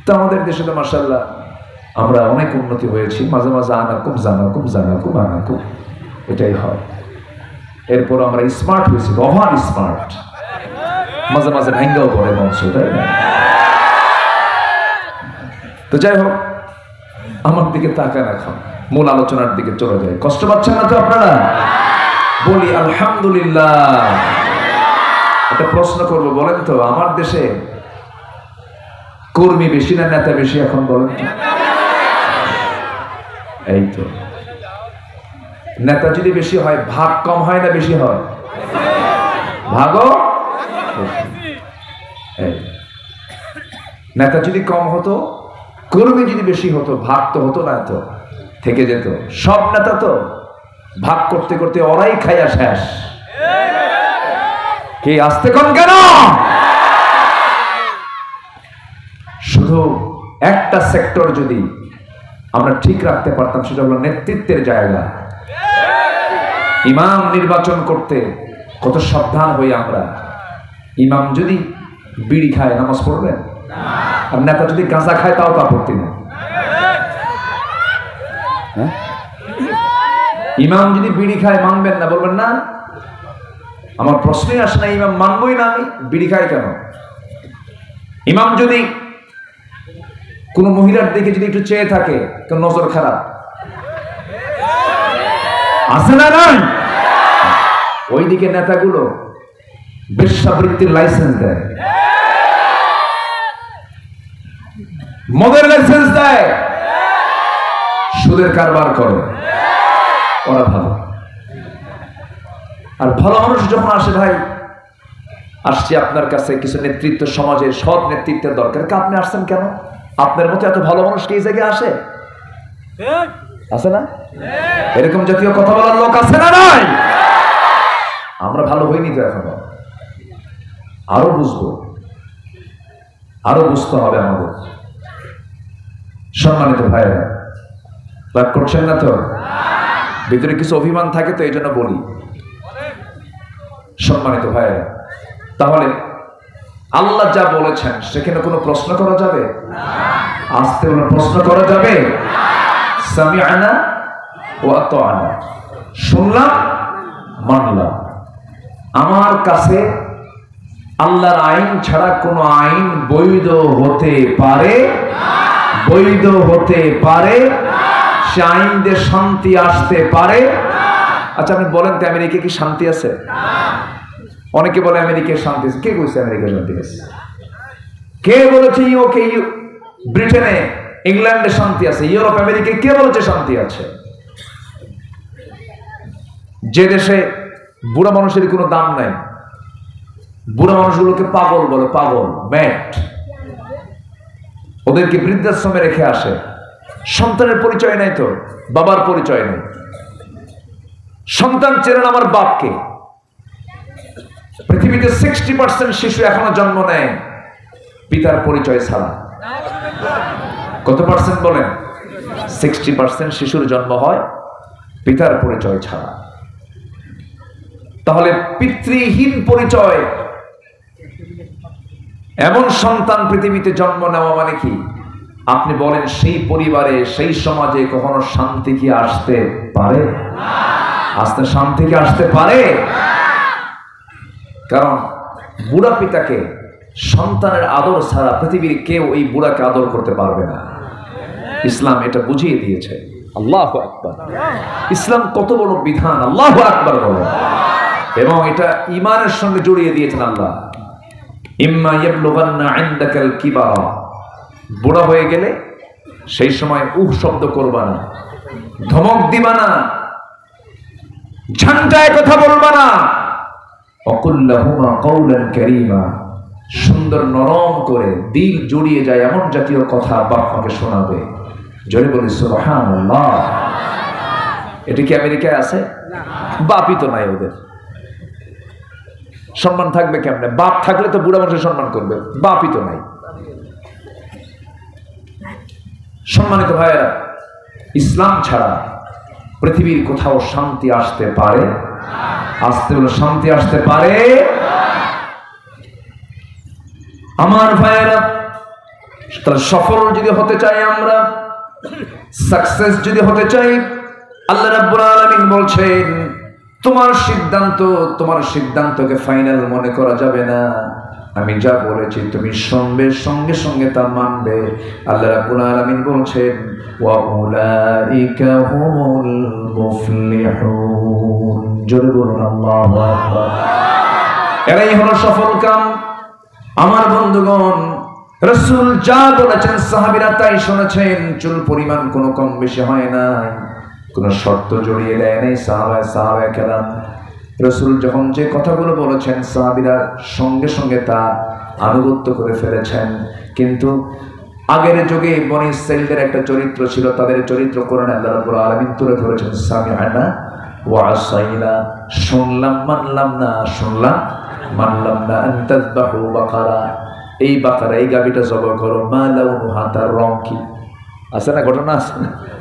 তো আমাদের দেশে তো মাশাআল্লাহ আমরা অনেক উন্নতি হয়েছি। মাঝে মাঝে আনাকুম জানাকুম জানাকুম আনাকুম এটাই হয়। এরপর আমরা স্মার্ট হয়েছি, ওভার স্মার্ট, মাঝে মাঝে ভেঙ্গাও পড়ে বংশ, তাই না? তো যাই হোক, আমার দিকে তাকান, এখন মূল আলোচনার দিকে চলে যায়। কষ্ট পাচ্ছেন না তো আপনারা? বলি আলহামদুলিল্লাহ। একটা প্রশ্ন করবো, বলেন তো আমার দেশে কর্মী বেশি না নেতা বেশি? এখন বলেন তো। এই তো, নেতা যদি বেশি হয় ভাগ কম হয় না বেশি হয়? ভাগও নেতা যদি কম হতো, কর্মী যদি বেশি হতো, ভাগ তো হতো না, তো থেকে যেত। সব নেতা তো ভাগ করতে করতে ওরাই খাইয়া শেষ। কি আসতে কম কেন? শুধু একটা সেক্টর যদি আমরা ঠিক রাখতে পারতাম, সেটা হলো নেতৃত্বের জায়গা। ইমাম নির্বাচন করতে কত সাবধান হই আমরা। ইমাম যদি বিড়ি খায় নামাজ পড়বেন, আর নেতা যদি গাঁজা খায় তাও তা পড়তে না। ইমাম যদি বিড়ি খায় মানবেন না, বলবেন না? আমার প্রশ্নই আসে না, ইমাম মানবই না আমি, বিড়ি খায় কেন? ইমাম যদি কোন মহিলার দিকে যদি একটু চেয়ে থাকে, কোন নজর খারাপ আছে না? নাই। ওইদিকে নেতাগুলো বেশ্যাবৃত্তির লাইসেন্স দেয়, মদের লাইসেন্স দেয়, সুদের কারবার করে। ওরা ভালো। আর ভালো মানুষ যখন আসে, ভাই আসছি আপনার কাছে কিছু নেতৃত্ব, সমাজের সৎ নেতৃত্বের দরকার। আপনি আসছেন কেন? আপনার মতো এত ভালো মানুষ কি এই জায়গায় আসে? আছে না? এরকম জাতীয় কথা বলার লোক আছে না নাই? আমরা ভালো হইনি তো এখনো, আরো বুঝবো, আরো বুঝতে হবে আমাদের। সম্মানিত ভাইয়েরা, রাগ করছেন না তো? ভিতরে কিছু অভিমান থাকে তো এই জন্য বলি। সম্মানিত ভাইয়েরা, তাহলে আল্লাহ যা বলেছেন সেখানে কোনো প্রশ্ন করা যাবে? আস্তে কোনো প্রশ্ন করা যাবে? সামিআনা ওয়া আতাআনা, শুনলাম মানলাম। আমার কাছে আল্লাহর আইন ছাড়া কোনো আইন বৈধ হতে পারে? বৈধ হতে পারে? সে আইন দিয়ে শান্তি আসতে পারে? আচ্ছা আপনি বলেন তো, আমেরিকা কি শান্তি আছে? অনেকে বলে আমেরিকার শান্তি আছে। কে বলছে আমেরিকার শান্তি আছে? কে বলেছে ইউকে, ব্রিটেনে, ইংল্যান্ডে শান্তি আছে? ইউরোপ, আমেরিকায় কে বলেছে শান্তি আছে? যে দেশে বুড়া মানুষের কোনো দাম নাই, বুড়া মানুষগুলোকে পাগল বলে, পাগল, ম্যাট, ওদেরকে বৃদ্ধাশ্রমে রেখে আসে। সন্তানের পরিচয় নাই তো, বাবার পরিচয় নেই। সন্তান চেনেন আমার বাপকে। পৃথিবীতে 60% শিশু এখনো জন্ম নেয় পিতার পরিচয় ছাড়া। কত পার্সেন্ট বলেন? 60% শিশুর জন্ম হয় পিতার পরিচয় ছাড়া। তাহলে পিতৃহীন পরিচয় এমন সন্তান পৃথিবীতে জন্ম নেওয়া মানে কি? আপনি বলেন সেই পরিবারে, সেই সমাজে কখনো শান্তি কি আসতে পারে? আসতে শান্তি কি আসতে পারে? কারণ বুড়া পিতাকে সন্তানের আদর ছাড়া পৃথিবীর কেউ এই বুড়াকে আদর করতে পারবে না। ইসলাম এটা বুঝিয়ে দিয়েছে। আল্লাহু আকবার। ইসলাম কত বড় বিধান, আল্লাহু আকবার বলে। এবং এটা ঈমানের সঙ্গে জড়িয়ে দিয়েছেন আল্লাহ। ইম্মা ইয়াবলুগান্না ইনদাকাল কিবারা, বুড়া হয়ে গেলে সেই সময় উহ শব্দ করবা না, ধমক দিবা না, ঝান্টায় কথা বলবা না। ওয়াকুল লাহুমা কাওলান কারীমা, সুন্দর নরম করে দিল জড়িয়ে যায় এমন জাতীয় কথা বাপ মাকে শোনাবে। জোরে বলি সুবহানাল্লাহ। এটা কি আমেরিকায় আছে? বাপই তো নাই ওদের। সম্মান থাকবে কেমনে? বাপ থাকলে তো বুড়া মানুষের সম্মান করবে, বাপই তো নাই। সম্মানিত ভাইয়েরা, ইসলাম ছাড়া পৃথিবীর কোথাও শান্তি আসতে পারে? আসতে হলে শান্তি আসতে পারে? আমার ভাইয়েরা, তাহলে সফল যদি হতে চাই আমরা, সাকসেস যদি হতে চাই, আল্লাহ রাব্বুল আলামিন বলছেন তোমার সিদ্ধান্তকে ফাইনাল মনে করা যাবে না। আমি যা বলেছি তুমি শুনবে, সঙ্গে সঙ্গে তা মানবে। আল্লাহ রাব্বুল আলামিন বলছেন ওয়া উলাইকা হুমুল মুফলিহুন। জোরে বলুন আল্লাহু আকবার। এরাই হলো সফল কাম। আমার বন্ধুগণ, রাসূল যা বলেছেন সাহাবীরা তাই শুনেছেন। চুল পরিমাণ কোনো কম বেশি হয় না, কোন শর্ত জড়িয়ে দেয় নাই সাহাবায়ে কেরাম। রাসূল যখন যে কথাগুলো বলেছেন সাহাবীরা সঙ্গে সঙ্গে তা আনুগত্য করে ফেলেছেন। কিন্তু আগের যুগে বনি ইসরাঈলদের একটা চরিত্র ছিল, তাদের চরিত্র কোরআনে আল্লাহ রাব্বুল আলামিন তুলে ধরেছেন সামিআনা ওয়া আসাইনা, শুনলাম মানলাম না, শুনলাম মানলাম না। আনতাযবাহু বাকারা, এই বাকারা, এই গাভীটা জবাই করো, মা লাউনুহা, তার রং কি? আছে না ঘটনা?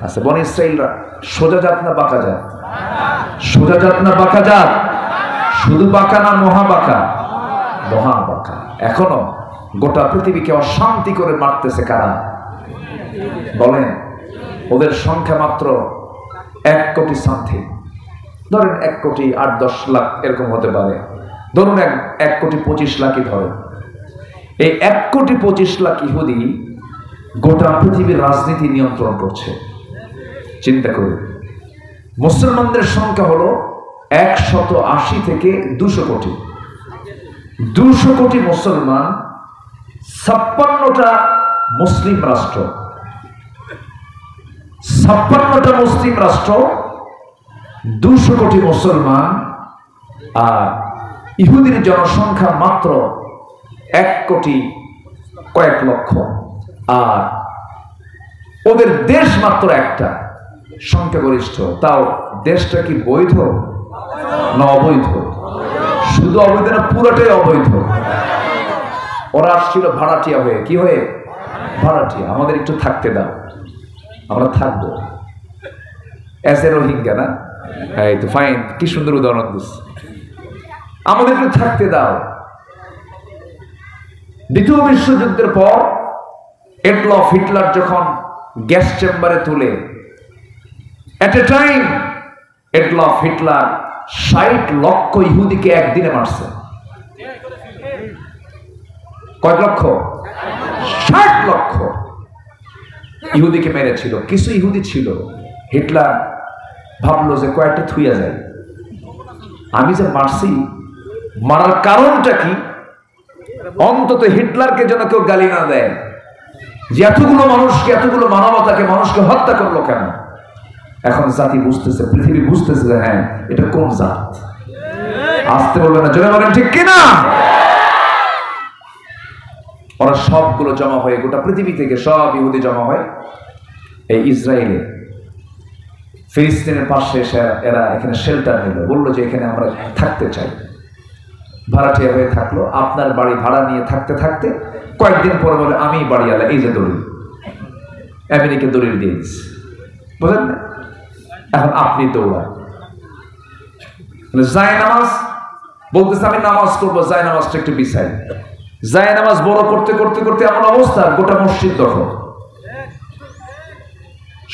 আছে। বনি ইসরাঈলরা সোজা জাত না বাঁকা জাত? সোজা জাত না বাঁকা জাত? শুধু বাঁকা না মহা বাঁকা? মহা বাঁকা। এখনো গোটা পৃথিবীকে অশান্তি করে মারতেছে কারা বলেন? ওদের সংখ্যা মাত্র 1 কোটি সামথিং। ধরেন 1 কোটি 8-10 লাখ এরকম হতে পারে। ধরুন 1 কোটি 25 লাখই ধরেন। এই 1 কোটি 25 লাখ ইহুদি গোটা পৃথিবীর রাজনীতি নিয়ন্ত্রণ করছে। চিন্তা করুন, মুসলমানদের সংখ্যা হলো 180 থেকে 200 কোটি। 200 কোটি মুসলমান, 56টা মুসলিম রাষ্ট্র, 56টা মুসলিম রাষ্ট্র, 200 কোটি মুসলমান, আর ইহুদির জনসংখ্যা মাত্র 1 কোটি কয়েক লক্ষ, আর ওদের দেশ মাত্র একটা। সংখ্যাগরিষ্ঠ, তাও দেশটা কি বৈধ না অবৈধ? শুধু অবৈধ না, পুরোটাই অবৈধ। ওরা আসছিল ভাড়াটিয়া হয়ে, কি হয়ে? ভাড়াটিয়া। আমাদের একটু থাকতে দাও, আমরা থাকবো অ্যাজ এ রোহিঙ্গা, না? এই তো ফাইন, কি সুন্দর উদাহরণ দিচ্ছে। আমাদের একটু থাকতে দাও। দ্বিতীয় বিশ্বযুদ্ধের পর এডলফ হিটলার যখন গ্যাস চেম্বারে তুলে, এট এ টাইম এডলফ হিটলার 60 লক্ষ ইহুদিকে একদিনে মারছে। কয় লক্ষ? 60 লক্ষ ইহুদিকে মেরেছিল। কিছু ইহুদি ছিল, হিটলার ভাবলো যে কয়েকটা থুইয়া যায়, আমি যে মারছি, মারার কারণটা কি? অন্তত হিটলারকে যেন কেউ গালি না দেয় যে এতগুলো মানুষকে, এতগুলো মানবতাকে, মানুষকে হত্যা করলো কেন। এখন জাতি বুঝতেছে, পৃথিবী বুঝতেছে যে হ্যাঁ, এটা কোন জাত। আসতে বলবে না, জোরে বলেন ঠিক কিনা? ওরা সবগুলো জমা হয়ে, গোটা পৃথিবী থেকে সব ইহুদি জমা হয় এই ইসরায়েলে, ফিলিস্তিনের পাশে এসে এরা এখানে শেল্টার নিল। বললো যে এখানে আমরা থাকতে চাই। ভাড়াটিয়া হয়ে থাকলো। আপনার বাড়ি ভাড়া নিয়ে থাকতে থাকতে কয়েকদিন পরে বলে আমি বাড়িওয়ালা, এই যে দলিল, আমেরিকা দলিল দিয়ে দিচ্ছে, বুঝলেন না? এখন আপনি দৌড়ান। যায় নামাজ বলতেছে আমি নামাজ করবো, যায় নামাজটা একটু বিছাই। যায় নামাজ বড় করতে করতে করতে এমন অবস্থা, গোটা মসজিদ দখল।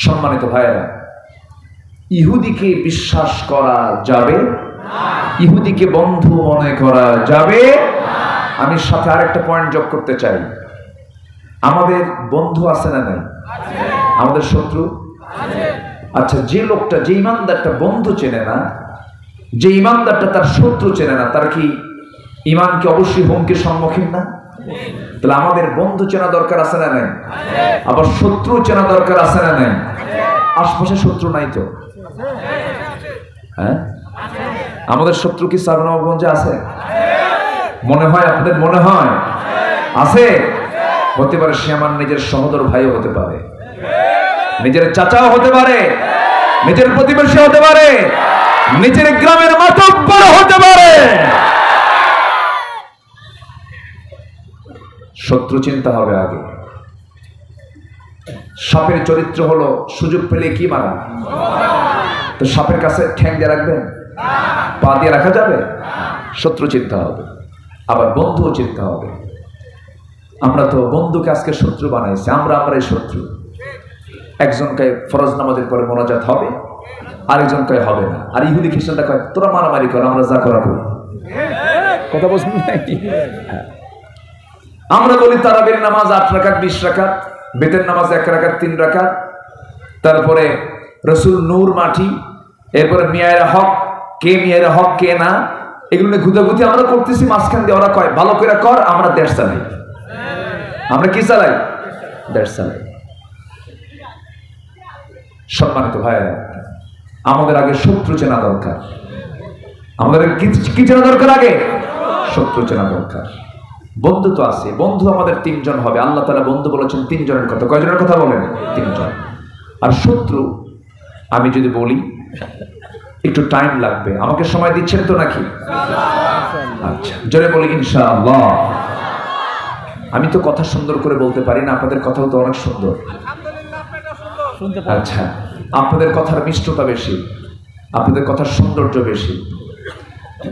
সম্মানিত ভাইয়েরা, ইহুদিকে বিশ্বাস করা যাবে? ইহুদিকে বন্ধু মনে করা যাবে? আমি সাথে আরেকটা পয়েন্ট যোগ করতে চাই। আমাদের বন্ধু আছে না নাই? আমাদের শত্রু? আচ্ছা, যে লোকটা, যে ইমানদারটা বন্ধু চেনে না, যে ইমানদারটা তার শত্রু চেনে না, তার কি ইমানকে অবশ্যই হুমকির সম্মুখীন না? তাহলে আমাদের বন্ধু চেনা দরকার আছে না নাই? আবার শত্রু চেনা দরকার আছে না নাই? আশপাশে শত্রু নাই তো? হ্যাঁ, আমাদের শত্রু কি সারনগঞ্জে আছে? মনে হয়, আপনাদের মনে হয় আছে? হতে পারে সে আমার নিজের সহোদর ভাইও হতে পারে, নিজের চাচাও হতে পারে, নিজের প্রতিবেশী হতে পারে, নিজের গ্রামের মাতব্বর হতে পারে। শত্রু চিন্তা হবে আগে। সাপের চরিত্র হলো সুযোগ পেলে কি মারা। তো সাপের কাছে ঠ্যাং দিয়ে রাখবেন? পা দিয়ে রাখা যাবে? শত্রু চিন্তা হবে, আবার বন্ধুও চিন্তা হবে। আমরা তো বন্ধুকে আজকে শত্রু বানাইছি, আমরাই শত্রু। একজনকে ফরজ নামাজের পরে মোনাজাত হবে, আরেকজনকে হবে না। আর ইহুদি খ্রিস্টানরা কয় তোরা মারামারি কর, আমরা যা করা করি। কথা বলছেন নাকি? আমরা বলি তারাবির নামাজ 8 রাকাত 20 রাকাত, বেতের নামাজ 1 রাকাত 3 রাকাত, তারপরে রসুল নূর মাটি, এরপরে মিয়ারা হক, কে মিয়ারা হক কে না, এগুলো নিয়ে ঘুতাঘুতি আমরা করতেছি। মাঝখান দিয়ে ওরা কয় ভালো করে কর, আমরা দেশ চালাই। আমরা কি চালাই? দেশ চালাই। সম্মানিত ভাইয়েরা, আমাদের আগে শত্রু চেনা দরকার। আমাদের কি চেনা দরকার? আগে শত্রু চেনা দরকার। বন্ধু তো আছে, বন্ধু আমাদের 3 জন হবে। আল্লাহ তাআলা বন্ধু বলেছেন 3 জনের কথা। কয়জনের কথা বলেন? 3 জন। আর শত্রু আমি যদি বলি, একটু টাইম লাগবে। আমাকে সময় দিচ্ছেন তো নাকি? আচ্ছা, জোরে বলি ইনশাআল্লাহ। আমি তো কথা সুন্দর করে বলতে পারি না, আপনাদের কথাও তো অনেক সুন্দর। আচ্ছা, আপনাদের কথার মিষ্টতা বেশি, আপনাদের কথার সৌন্দর্য বেশি।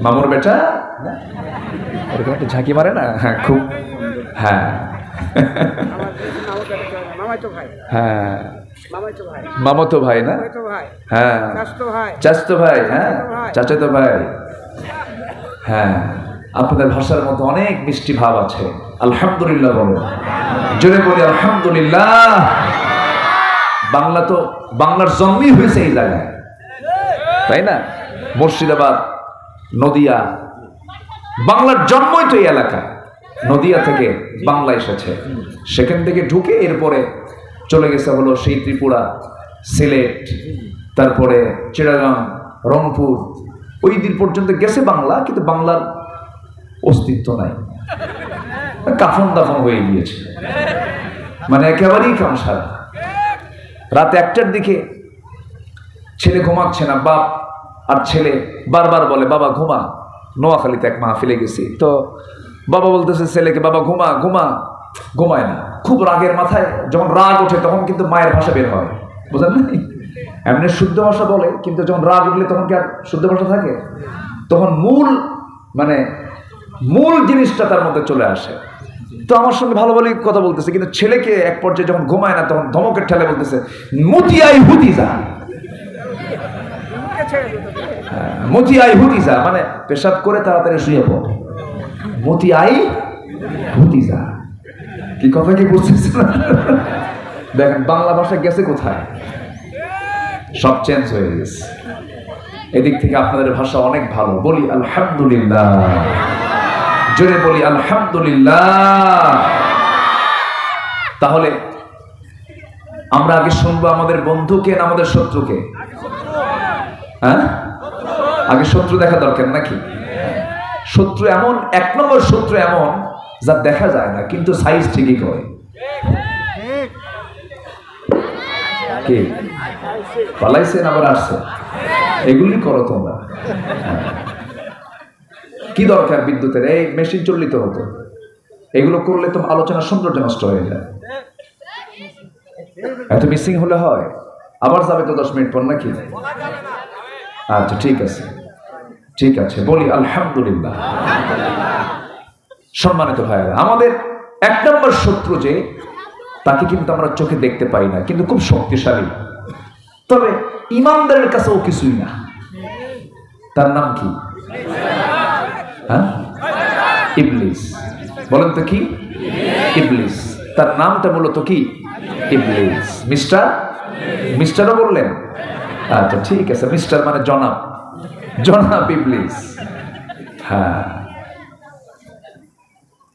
মামুর বেটা এরকম একটা ঝাঁকি মারে না? হ্যাঁ, খুব। হ্যাঁ হ্যাঁ, মামাতো ভাই না? হ্যাঁ, চাচতো ভাই। হ্যাঁ, চাচাতো ভাই। হ্যাঁ, আপনাদের ভাষার মধ্যে অনেক মিষ্টি ভাব আছে। আলহামদুলিল্লাহ বলো, জোরে বলি আলহামদুলিল্লাহ। বাংলা তো, বাংলার জন্মই হয়েছে এই জায়গায়, তাই না? মুর্শিদাবাদ, নদিয়া, বাংলার জন্মই তো এই এলাকা। নদিয়া থেকে বাংলা এসেছে, সেখান থেকে ঢুকে এরপরে চলে গেছে হলো সেই ত্রিপুরা, সিলেট, তারপরে চিটাগাং, রংপুর, ওই দিন পর্যন্ত গেছে বাংলা, কিন্তু বাংলার অস্তিত্ব নাই, কাফন দাফন হয়ে গিয়েছে, মানে একেবারেই কামসারা। রাত 1টার দিকে ছেলে ঘুমাচ্ছে না, বাপ আর ছেলে বারবার বলে বাবা ঘুমা। নোয়াখালীতে এক মাহফিলে গেছি, তো বাবা বলতেছে ছেলেকে বাবা ঘুমা ঘুমা, ঘুমায় না। খুব রাগের মাথায় যখন রাগ ওঠে তখন কিন্তু মায়ের ভাষা বের হয়, বুঝলেন না? এমনি শুদ্ধ ভাষা বলে, কিন্তু যখন রাগ উঠলে তখন কি আর শুদ্ধ ভাষা থাকে? তখন মূল জিনিসটা তার মধ্যে চলে আসে। তো আমার সঙ্গে ভালো ভালোই কথা বলতেছে, কিন্তু ছেলেকে এক পর্যায়ে যখন ঘুমায় না তখন ধমকের ঠেলে বলতেছে মতিয়াই হুতিজা। মতিয়াই হুতিজা মানে পেশাব করে তাড়াতাড়ি শুয়ে পড়, মতিয়াই হুতিজা। কি কথা কি বুঝতেছে না? দেখেন বাংলা ভাষা গেছে কোথায়, সব চেঞ্জ হয়ে গেছে। এদিক থেকে আপনাদের ভাষা অনেক ভালো। বলি আলহামদুলিল্লাহ, জোরে বলি আলহামদুলিল্লাহ। তাহলে আমরা আগে শুনবো আমাদের বন্ধুকে না আমাদের শত্রুকে? হ্যাঁ, আগে শত্রু দেখা দরকার নাকি? শত্রু এমন, এক নম্বর শত্রু এমন যা দেখা যায় না কিন্তু সাইজ ঠিকই করে। কে পালাইছে না আবার আসছে? এগুলি করো তোমরা। কি দরকার বিদ্যুতের? এই মেশিন চললিত হতো। এগুলো করলে তো আলোচনা সৌন্দর্য নষ্ট হয়ে যায়। এত মিসিং হলে হয়, আবার যাবে তো 10 মিনিট পর নাকি? আচ্ছা ঠিক আছে, ঠিক আছে, বলি আলহামদুলিল্লাহ। সম্মানিত ভাইয়েরা, আমাদের এক নম্বর শত্রু যে, তাকে কিন্তু আমরা চোখে দেখতে পাই না কিন্তু খুব শক্তিশালী। তবে ইমানদারের কাছে ও কিছুই না। তার নাম কি? হ্যাঁ, ইবলিস। বলেন তো কি? ইবলিস। তার নামটা মূলত কি? ইবলিস। মিস্টারও বললেন? আচ্ছা ঠিক আছে, মিস্টার মানে জনাব, জনাব ইবলিস। হ্যাঁ,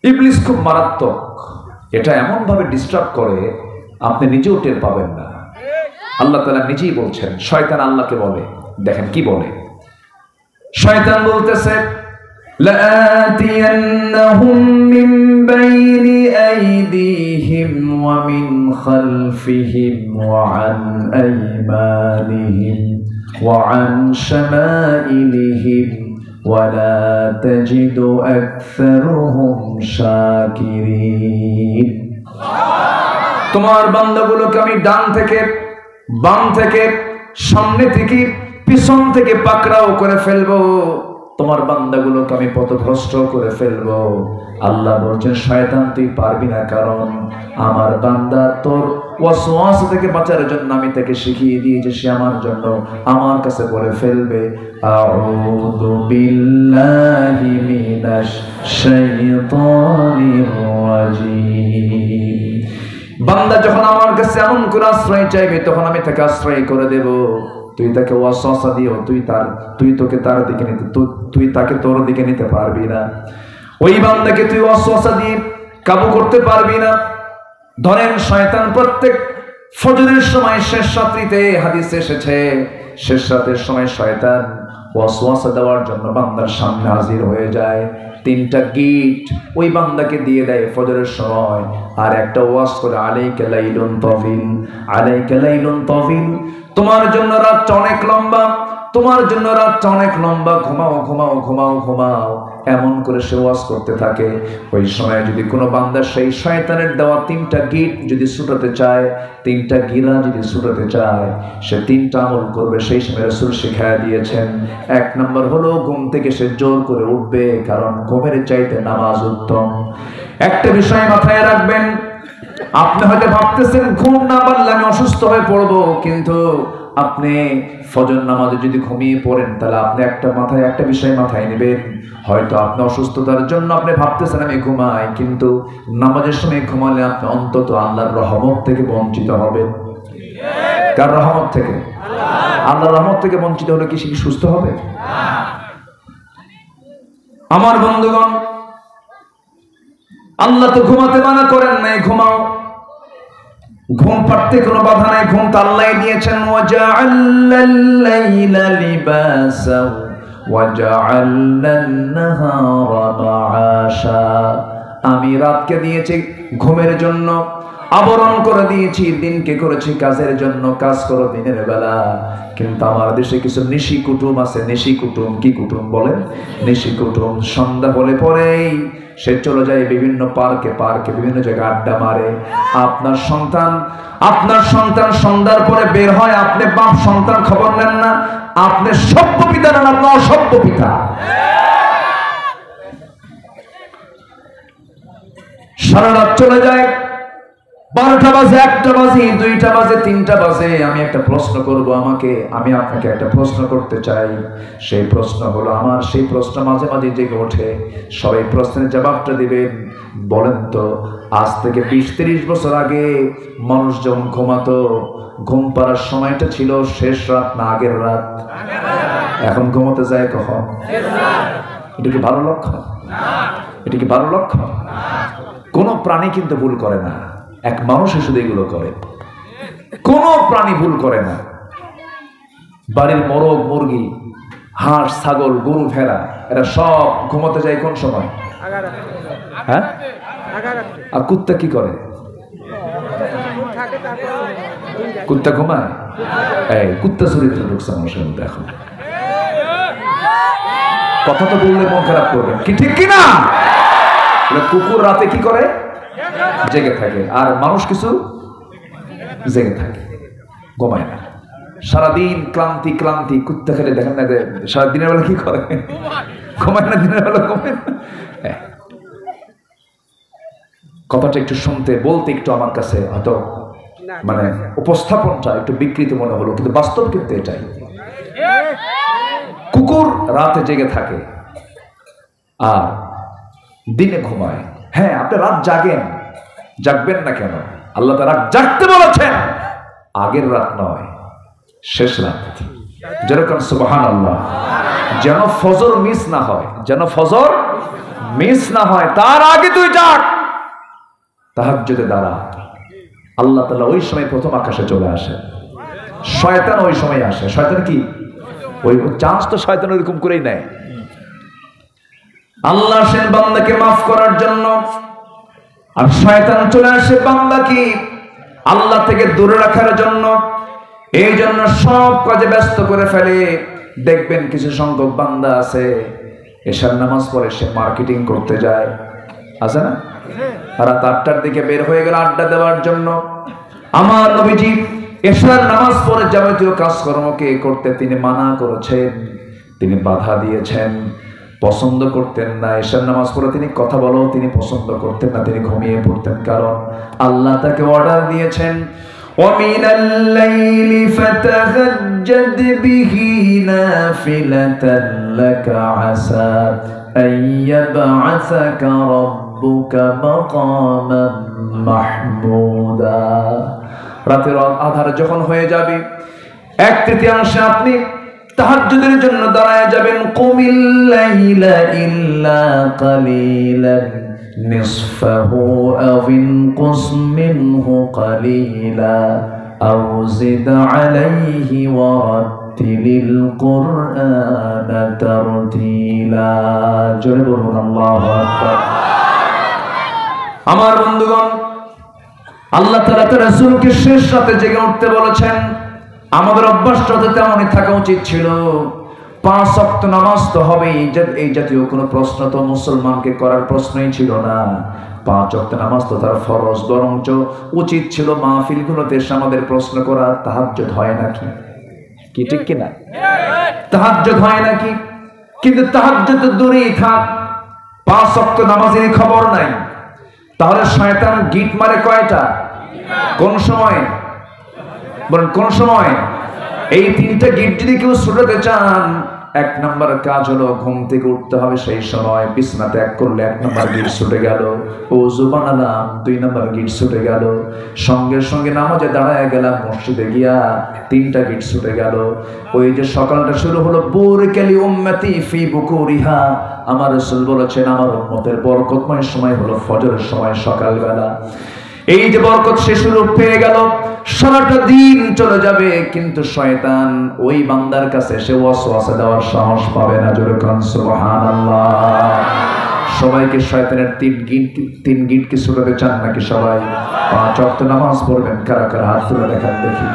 ইবলিস খুব মারাত্মক। এটা এমন ভাবে ডিস্টার্ব করে আপনি নিজেও টের পাবেন না। আল্লাহ তাআলা নিজেই বলছেন, শয়তান আল্লাহকে বলে, দেখেন কি বলে। শয়তান বলতেছে লাআতিয়ান্নাহুম মিন বাইনি আইদিহিম ওয়া মিন খালফিহিম ওয়া আন আইমানিহিম ওয়া আন শামাইলিহিম ওয়া লা তাজিদু আকসারুহুম শাকিরিন। তোমার বান্দাগুলোকে আমি ডান থেকে, বাম থেকে, সামনে থেকে, পিছন থেকে পাকড়াও করে ফেলবো। তোমার বান্দাগুলোকে আমি পথভ্রষ্ট করে ফেলবো। আল্লাহ বলছেন শয়তান তুই পারবি না, কারণ আমার বান্দা তোর ওয়াসওয়াসা থেকে বাঁচার জন্য আমি তাকে শিখিয়ে দিয়েছি, সে আমার জন্য আমার কাছে বলে ফেলবে আউযু বিল্লাহি মিনাশ শাইতানির রাজিম। বান্দা যখন আমার কাছে এমন করে আশ্রয় চাইবে তখন আমি তাকে আশ্রয় করে দেব। তুই তাকে ওয়াসওয়াসা দিও, তুই তোকে তার দিকে নিতে, তুই তাকে তোর দিকে নিতে পারবি না। ওই বান্দাকে তুই ওয়াসওয়াসা দিয়ে কাবু করতে পারবি না। ধরেন শয়তান প্রত্যেক ফজরের সময় শেষ রাত্রিতে, হাদিসে এসেছে শেষ রাতের সময় শয়তান ওয়াসওয়াসা দেওয়ার জন্য বান্দার সামনে হাজির হয়ে যায়। 3টা গিট ওই বান্দাকে দিয়ে দেয় ফজরের সময়, আর একটা ওয়াজ করে আলাইকা লাইলুন তাওয়িল, আলাইকা লাইলুন তাওয়িল, তোমার জন্য রাত অনেক লম্বা, তোমার জন্য রাত অনেক লম্বা, ঘুমাও ঘুমাও ঘুমাও ঘুমাও, এমন করে সে ওয়াজ করতে থাকে। ওই সময় যদি কোনো বান্দা সেই শয়তানের দেওয়া 3টা গিট যদি ছুটাতে চায়, 3টা গিরা যদি ছুটাতে চায়, সে 3টা আমল করবে। সেই সময় রাসূল শিখায়া দিয়েছেন, 1 নম্বর হলো ঘুম থেকে সে জোর করে উঠবে, কারণ ঘুমের চাইতে নামাজ উত্তম। একটা বিষয় মাথায় রাখবেন, আপনি হয়তো ভাবতেছেন ঘুম না পারলে আমি অসুস্থ হয়ে পড়বো, কিন্তু আপনি ফজর নামাজে যদি ঘুমিয়ে পড়েন তাহলে আপনি একটা বিষয় মাথায় নেবেন, হয়তো আপনি অসুস্থতার জন্য আপনি ভাবতেছেন আমি ঘুমাই, কিন্তু নামাজের সময় ঘুমালে আপনি অন্তত আল্লাহর রহমত থেকে বঞ্চিত হবেন। কার রহমত থেকে? আল্লাহর রহমত থেকে বঞ্চিত হলে কি সে সুস্থ হবে? আমার বন্ধুগণ, আল্লাহ তো ঘুমাতে মানা করেন নাই, ঘুমাও, ঘুম পাড়তে কোনো বাধা নাই, ঘুম তো আল্লাহই দিয়েছেন। ওয়াজআলাল লাইলা লিবাসা ওয়াজআলনান নাহারা মাআশা, আমি রাতকে দিয়েছি ঘুমের জন্য, আবরণ করে দিয়েছি দিনকে করেছি কাজের জন্য, কাজ করো দিনের বেলা। কিন্তু আমার দেশে কিছু নিশি কুটুম আছে। নিশি কুটুম কি কুটুম বলেন? নিশি কুটুম সন্ধ্যা হলে পরেই সে চলে যায় বিভিন্ন পার্কে পার্কে, বিভিন্ন জায়গায় আড্ডা মারে। আপনার সন্তান সন্ধ্যার পরে বের হয়, আপনি বাপ সন্তান খবর নেন না। আপনি সভ্য পিতা নেন, আপনার অসভ্য পিতা। সারা রাত চলে যায়, 12টা বাজে, 1টা বাজে, 2টা বাজে, 3টা বাজে। আমি একটা প্রশ্ন করব, আমি আপনাকে একটা প্রশ্ন করতে চাই। সেই প্রশ্ন হলো, আমার সেই প্রশ্ন মাঝে মাঝে জেগে ওঠে, সবাই প্রশ্নের জবাবটা দিবেন। বলেন তো, আজ থেকে 20-30 বছর আগে মানুষ যখন ঘুমাতো, ঘুম পাড়ার সময়টা ছিল শেষ রাত না আগের রাত? এখন ঘুমোতে যায় কখন? এটা কি ভালো লক্ষণ? এটা কি ভালো লক্ষণ? কোন প্রাণী কিন্তু ভুল করে না, এক মানুষই শুধু এগুলো করে। কোন প্রাণী ভুল করে না। বাড়ির মোরগ, মুরগি, হাঁস, ছাগল, গরু, ভেড়া, এরা সব ঘুমাতে যায় কোন সময়? হ্যাঁ? আর কুত্তা কি করে? কুত্তা ঘুমায়? এই কুত্তা চরিত্র ঢুকছে মানুষের মধ্যে এখন। কথা তো বললে মন খারাপ করবেন, কি ঠিক কিনা? কুকুর রাতে কি করে? জেগে থাকে। আর মানুষ কিছু জেগে থাকে, ঘুমায় না। সারাদিন ক্লান্তি ক্লান্তি। কুত্তা খেলে দেখেন না সারা দিনের বেলা কি করে? ঘুমায় না, দিনের বেলা ঘুমায় না। কথাটা একটু শুনতে বলতে একটু আমার কাছে হয়তো মানে উপস্থাপনটা একটু বিকৃত মনে হলো, কিন্তু বাস্তব কিন্তু এটাই। কুকুর রাতে জেগে থাকে আর দিনে ঘুমায়। হ্যাঁ, আপনি রাত জাগবেন না কেন? আল্লাহ তাআলা জাগতে বলেছেন, আগের রাত নয়, শেষ রাত। যেরকম সুবহানাল্লাহ। যেন ফজর মিস না হয়, যেন ফজর মিস না হয়, তার আগে তুই জাগ, তাহাজ্জুদে দাঁড়া। আল্লাহ তাআলা ওই সময় প্রথম আকাশে চলে আসে, শয়তান ওই সময় আসে। শয়তান কি ওই চান্স তো শয়তান ওইরকম করেই নেয়। আল্লাহ আসেন বান্দাকে মাফ করার জন্য, আর শয়তান চলে আসে বান্দাকে আল্লাহ থেকে দূরে রাখার জন্য। এই জন্য সব কাজে ব্যস্ত করে ফেলে। দেখবেন কিছু সংখ্যক বান্দা আছে, এশার নামাজ পড়ে সে মার্কেটিং করতে যায়, আছে না? রাত 8টার দিকে বের হয়ে গেল আড্ডা দেওয়ার জন্য। আমার নবীজি এশার নামাজ পড়ে যাবতীয় কাজকর্মকে করতে তিনি মানা করেছেন, তিনি বাধা দিয়েছেন, পছন্দ করতেন না। এশার নামাজ পড়ে তিনি কথা বলাও তিনি পছন্দ করতেন না, তিনি ঘুমিয়ে পড়তেন। কারণ আল্লাহ তাকে অর্ডার দিয়েছেন, وَمِنَ اللَّيْلِ فَتَهَجَّدْ بِهِ نَافِلَةً لَكَ عَسَى أَن يَبْعَثَكَ رَبُّكَ مَقَامًا مَحْمُودًا। রাতের আধার যখন হয়ে যাবে, 1/3 আপনি তাহাজ্জুদের জন্য দাঁড়ায় যাবেন। কুমিল লাইলা ইল্লা কালিলান নিসফাহু আও ইনকুস মিনহু কালিলা আও জিদ আলাইহি ওয়া রাত্তিলিল কুরআনা তারতিলা। জোরে বলুন আল্লাহু আকবার। আমার বন্ধুগণ, আল্লাহ তাআলা তার রাসূলকে শেষ রাতে জেগে উঠতে বলেছেন। আমাদের অভ্যাসটা তেমনই থাকা উচিত ছিল। 5 ওয়াক্ত নামাজ তো হবেই, এই জাতীয় কোনো প্রশ্ন তো মুসলমানকে করার প্রশ্নই ছিল না। 5 ওয়াক্ত নামাজ তো তার ফরজ, বরঞ্চ উচিত ছিল মাহফিলগুলোতে এসে আমাদের প্রশ্ন করা, তাহাজ্জুদ হয় নাকি? কি ঠিক কিনা? তাহাজ্জুদ হয় নাকি? কিন্তু তাহাজ্জুদ তো দূরেই থাক, 5 ওয়াক্ত নামাজের খবর নাই। তাহলে শয়তান গিট মারে কয়টা? কোন সময় বলেন, কোন সময়? এই 3টা গিট যদি কেউ ছুটাতে চান, 1 নম্বর কাজ হলো ঘুম থেকে উঠতে হবে সেই সময়। বিছানা ত্যাগ করলে 1 নম্বর গিট ছুটে গেল। ওযু বানালাম, 2 নম্বর গিট ছুটে গেল। সঙ্গে সঙ্গে নামাজে দাঁড়ায় গেলাম, মসজিদে গিয়া 3টা গিট ছুটে গেল। ওই যে সকালটা শুরু হলো, বুরকালি উম্মতি ফি বুকুরিহা। আমার রাসূল বলেছেন, আমার উম্মতের বরকতময় সময় হলো ফজরের সময়, সকালবেলা। এই যে বরকত সে সুযোগ পেয়ে গেল, সারাটা দিন চলে যাবে, কিন্তু শয়তান ওই বান্দার কাছে সে ওয়াসওয়াসা দেওয়ার সাহস পাবে না। জোরে কান সুবহানাল্লাহ। সবাইকে শয়তানের তিন গিট কি ছুটাতে চান নাকি? সবাই 5 ওয়াক্ত নামাজ পড়বেন। কারা কারা হাত তুলে দেখান দেখি।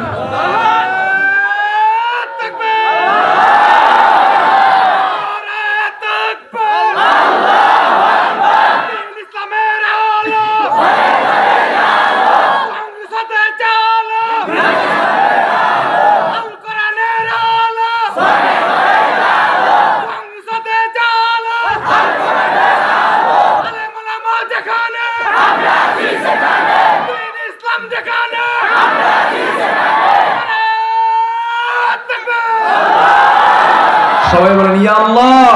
সবাই বলেন ইয়া আল্লাহ,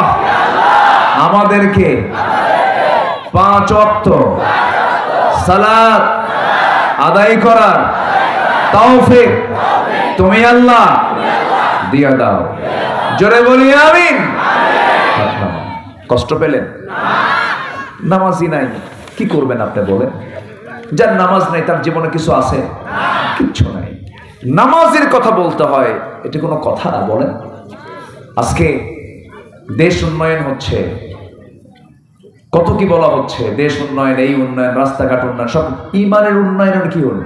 আমাদেরকে 5 ওয়াক্ত সালাত আদায় করার তৌফিক তুমি আল্লাহ দিয়া দাও। জোরে বলি আমিন। কষ্ট পেলেন? নামাজই নাই, কি করবেন আপনি বলেন? যার নামাজ নাই তার জীবনে কিছু আছে? কিচ্ছু নাই। নামাজের কথা বলতে হয়, এটা কোনো কথা না বলেন? আজকে দেশ উন্নয়ন হচ্ছে, কত কি বলা হচ্ছে, দেশ উন্নয়ন, এই উন্নয়ন, রাস্তাঘাট উন্নয়ন, সব ইমানের উন্নয়ন। কি হল?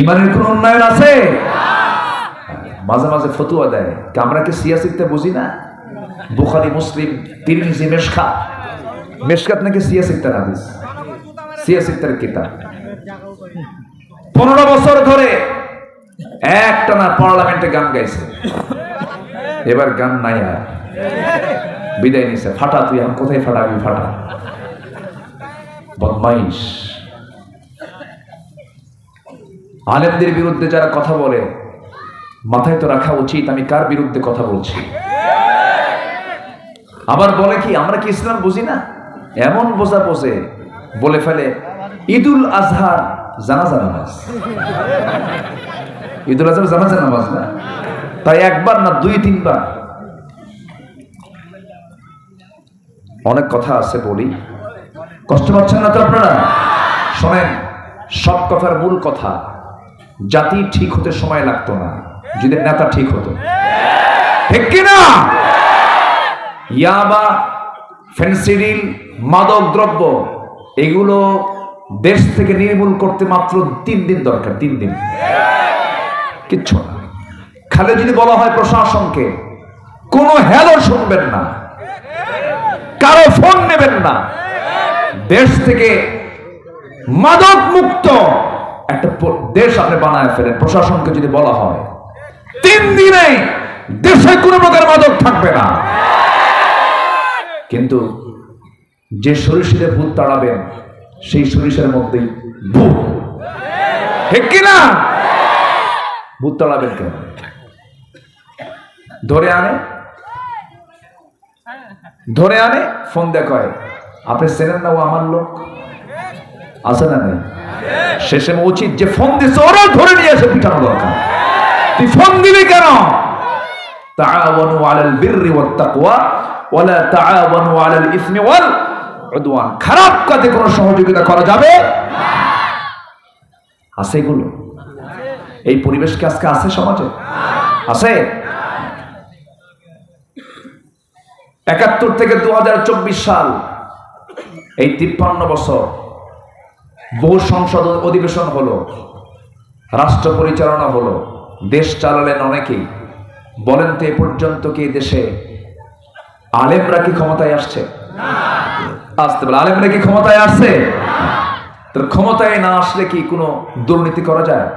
ইমানের কোন উন্নয়ন আছে? মাঝে মাঝে ফতুয়া দেয়, আমরা কি সিয়াসিতে বুঝি না? বুখারী, মুসলিম, তিরমিজি, মেশকাত নাকি সিয়াসিতের হাদিস, সিয়াসিতের কিতাব। 15 বছর ধরে একটানা পার্লামেন্টে গান গাইছে, এবার গান নাই আর, বিদায় নিছে। ফাটা তুই এখন কোথায় ফাটাবি? ফাটা বদমাইশ। আলেমদের বিরুদ্ধে যারা কথা বলে মাথায় তো রাখা উচিত আমি কার বিরুদ্ধে কথা বলছি। আবার বলে কি আমরা কি ইসলাম বুঝি না, এমন বোঝা বোঝে বলে ফেলে ঈদুল আজহার জানাজা নামাজ। ঈদুল আজহার জানাজা নামাজ না, তাই একবার না 2-3 বার। অনেক কথা আছে বলি, কষ্ট পাচ্ছেন না তো আপনারা? শোনেন, সব কথার মূল কথা, জাতি ঠিক হতে সময় লাগতো না যদি নেতা ঠিক হতো, ঠিক কিনা? ইয়াবা, ফেন্সিডিল, মাদক দ্রব্য এগুলো দেশ থেকে নির্মূল করতে মাত্র 3 দিন দরকার। 3 দিন, কিচ্ছু না। খালি যদি বলা হয় প্রশাসনকে, কোনো হ্যালো শুনবেন না, কারো ফোন নেবেন না, দেশ থেকে মাদক মুক্ত একটা দেশ আপনি বানায় ফেলেন। প্রশাসনকে যদি বলা হয় 3 দিনে দেশে কোনো প্রকার মাদক থাকবে না। কিন্তু যে সরিষারে ভূত তাড়াবেন সেই সরিষার মধ্যেই ভূত, ঠিক কিনা? ভূত তাড়াবেন কেন? ধরে আনে ফোন দেখায়, আপনি চেনেন না ও আমার লোক, আছে না নেই? শেষে উচিত যে ফোন দিছে ওরা ধরে নিয়ে এসে পিটানো দরকার। তুই ফোন দিবি কেন? তাআওয়ানু আলাল বিররি ওয়াত তাকওয়া ওয়ালা তাআওয়ানু আলাল ইসমি ওয়াল উদওয়ান। খারাপ কাজে কোনো সহযোগিতা করা যাবে আছে? এগুলো এই পরিবেশ কি আজকে আছে সমাজে? আছে? 71 থেকে 2024 সাল, এই 53 বছর বহু সংসদ অধিবেশন হলো, রাষ্ট্র পরিচালনা হলো, দেশ চালালেন অনেকেই। বলেন তো এ পর্যন্ত কি দেশে আলেমরা কি ক্ষমতায় আসছে? আসতে বলে আলেমরা কি ক্ষমতায় আসছে? তাহলে ক্ষমতায় না আসলে কি কোনো দুর্নীতি করা যায়?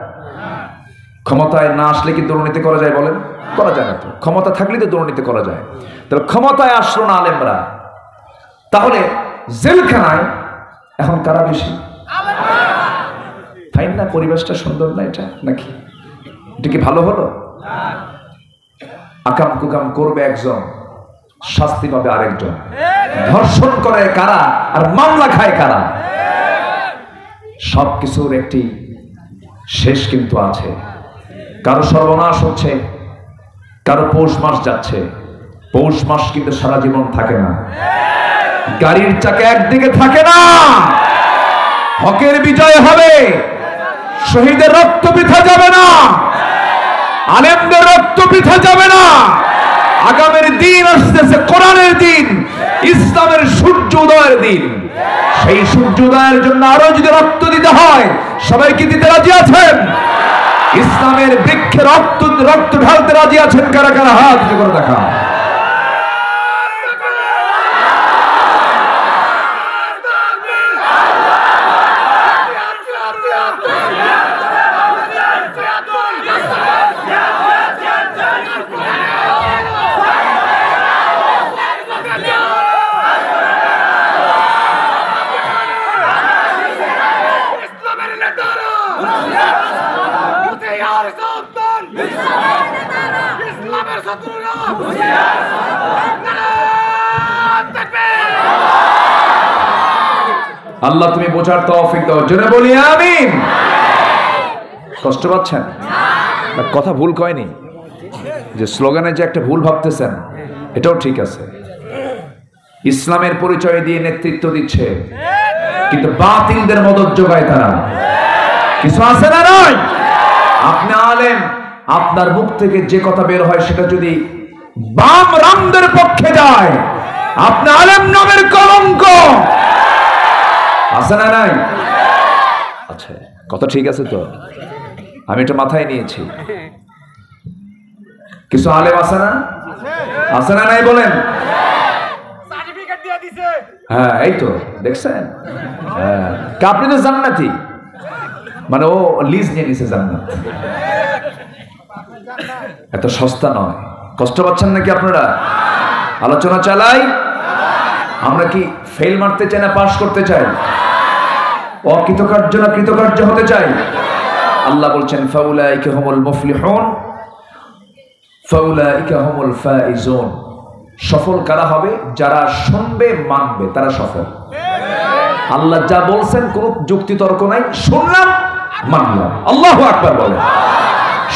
ক্ষমতায় না আসলে কি দুর্নীতি করা যায় বলেন? করা যায় না তো। ক্ষমতা থাকলে তো দুর্নীতি করা যায়। তাহলে ক্ষমতায় আসলো না আলেমরা, তাহলে জেলখানায় এখন কারা বেশি? ফাইন না? পরিবেশটা সুন্দর না এটা? নাকি এটা কি ভালো হলো? আকাম কুকাম করবে একজন, শাস্তি পাবে আরেকজন। ধর্ষণ করে কারা আর মামলা খায় কারা? সবকিছুর একটি শেষ কিন্তু আছে। কারো সর্বনাশ হচ্ছে, কারো পৌষ মাস যাচ্ছে। পৌষ মাস কিন্তু সারা জীবন থাকে না, গাড়ির চাকা একদিকে থাকে না। হকের বিজয় হবে, শহীদের রক্ত বৃথা যাবে না, আলেমদের রক্ত বৃথা যাবে না। আগামীর দিন আসতেছে, কোরআনের দিন। ইসলামের সূর্য উদয়ের দিন। সেই সূর্য উদয়ের জন্য আরো যদি রক্ত দিতে হয়, সবাই কি দিতে রাজি আছেন? ইসলামের বৃক্ষে রক্ত ঢালতে রাজি আছেন কারা কারা? হাত উঁচু করে দেখা। আল্লাহ তুমি বোঝার তৌফিক দাও, জোরে বলি আমিন। কষ্ট পাচ্ছেন? কথা ভুল কয়নি, যে স্লোগানে যে একটা ভুল ভাবতেছেন এটাও ঠিক আছে। ইসলামের পরিচয় দিয়ে নেতৃত্ব দিচ্ছে, কিন্তু বাতিলদের মদদ যোগায় তারা। কিছু আছে না নয়? আপনি আলেম, আপনার মুখ থেকে যে কথা বের হয় সেটা যদি বাম রামদের পক্ষে যায়, আপনি আলেম নামের কলঙ্ক। আছে না নাই? আচ্ছা, কথা ঠিক আছে তো? আমি এটা মাথায় নিয়েছি। কিছু আলেম আছে না? আছে না নাই বলেন? হ্যাঁ, এই তো দেখছেন। হ্যাঁ, আপনি তো জান্নাতি, মানে ও লিজ নিয়ে নিছে জান্নাত। এত সস্তা নয়। কষ্ট পাচ্ছেন নাকি আপনারা? আলোচনা চালাই। আমরা কি ফেল মারতে চাই না পাস করতে চাই? অকৃতকার্য না কৃতকার্য হতে চাই? আল্লাহ বলছেন ফাউলাইকা হুমুল মুফলিহুন ফাউলাইকা হুমুল ফাইজুন। সফল কারা হবে? যারা শুনবে মানবে, তারা সফল। আল্লাহ যা বলছেন কোনো যুক্তি তর্ক নাই, শুনলাম মানলাম, আল্লাহু আকবার বলে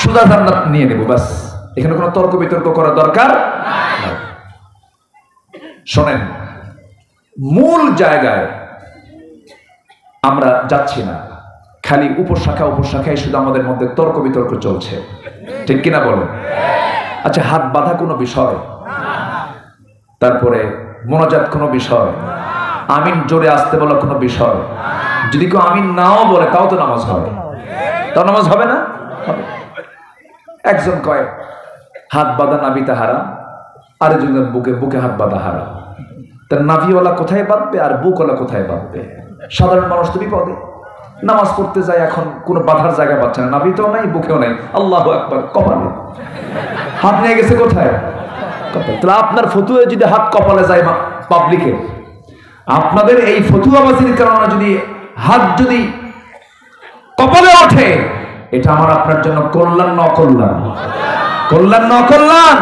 সুদা জান্নাত নিয়ে নেব, বাস। এখানে কোনো তর্ক বিতর্ক করার দরকার নাই। শোনেন, মূল জায়গায় আমরা যাচ্ছি না, খালি উপশাখায় শুধু আমাদের মধ্যে তর্ক বিতর্ক চলছে, ঠিক কিনা বলেন? আচ্ছা, হাত বাঁধা কোনো বিষয়, তারপরে মোনাজাত কোনো বিষয়, আমিন জোরে আসতে বলা কোনো বিষয়, যদি কেউ আমিন নাও বলে তাও তো নামাজ হবে। তাও নামাজ হবে না? হবে। একজন কয় হাত বাঁধা নাভিতে হারাম, আরেকজনের বুকে হাত বাঁধা হারাম। তার নাভিওয়ালা কোথায় বাঁধবে আর বুকওয়ালা কোথায় বাঁধবে? সাধারণ মানুষ তো বিপদে, নামাজ পড়তে যায়, এখন কোনো বাঁধার জায়গা পাচ্ছে না, নাভিতেও নাই বুকেও নাই। আল্লাহু আকবার, কপালে হাত নিয়ে গেছে কোথায়? কপালে। তাহলে আপনার ফতুয়া যদি হাত কপালে যায় পাবলিকে, আপনাদের এই ফতুয়াবাজির কারণে যদি হাত যদি কপালে ওঠে, এটা আমার আপনার জন্য কল্যাণ না অকল্যাণ? কল্যাণ না অকল্যাণ?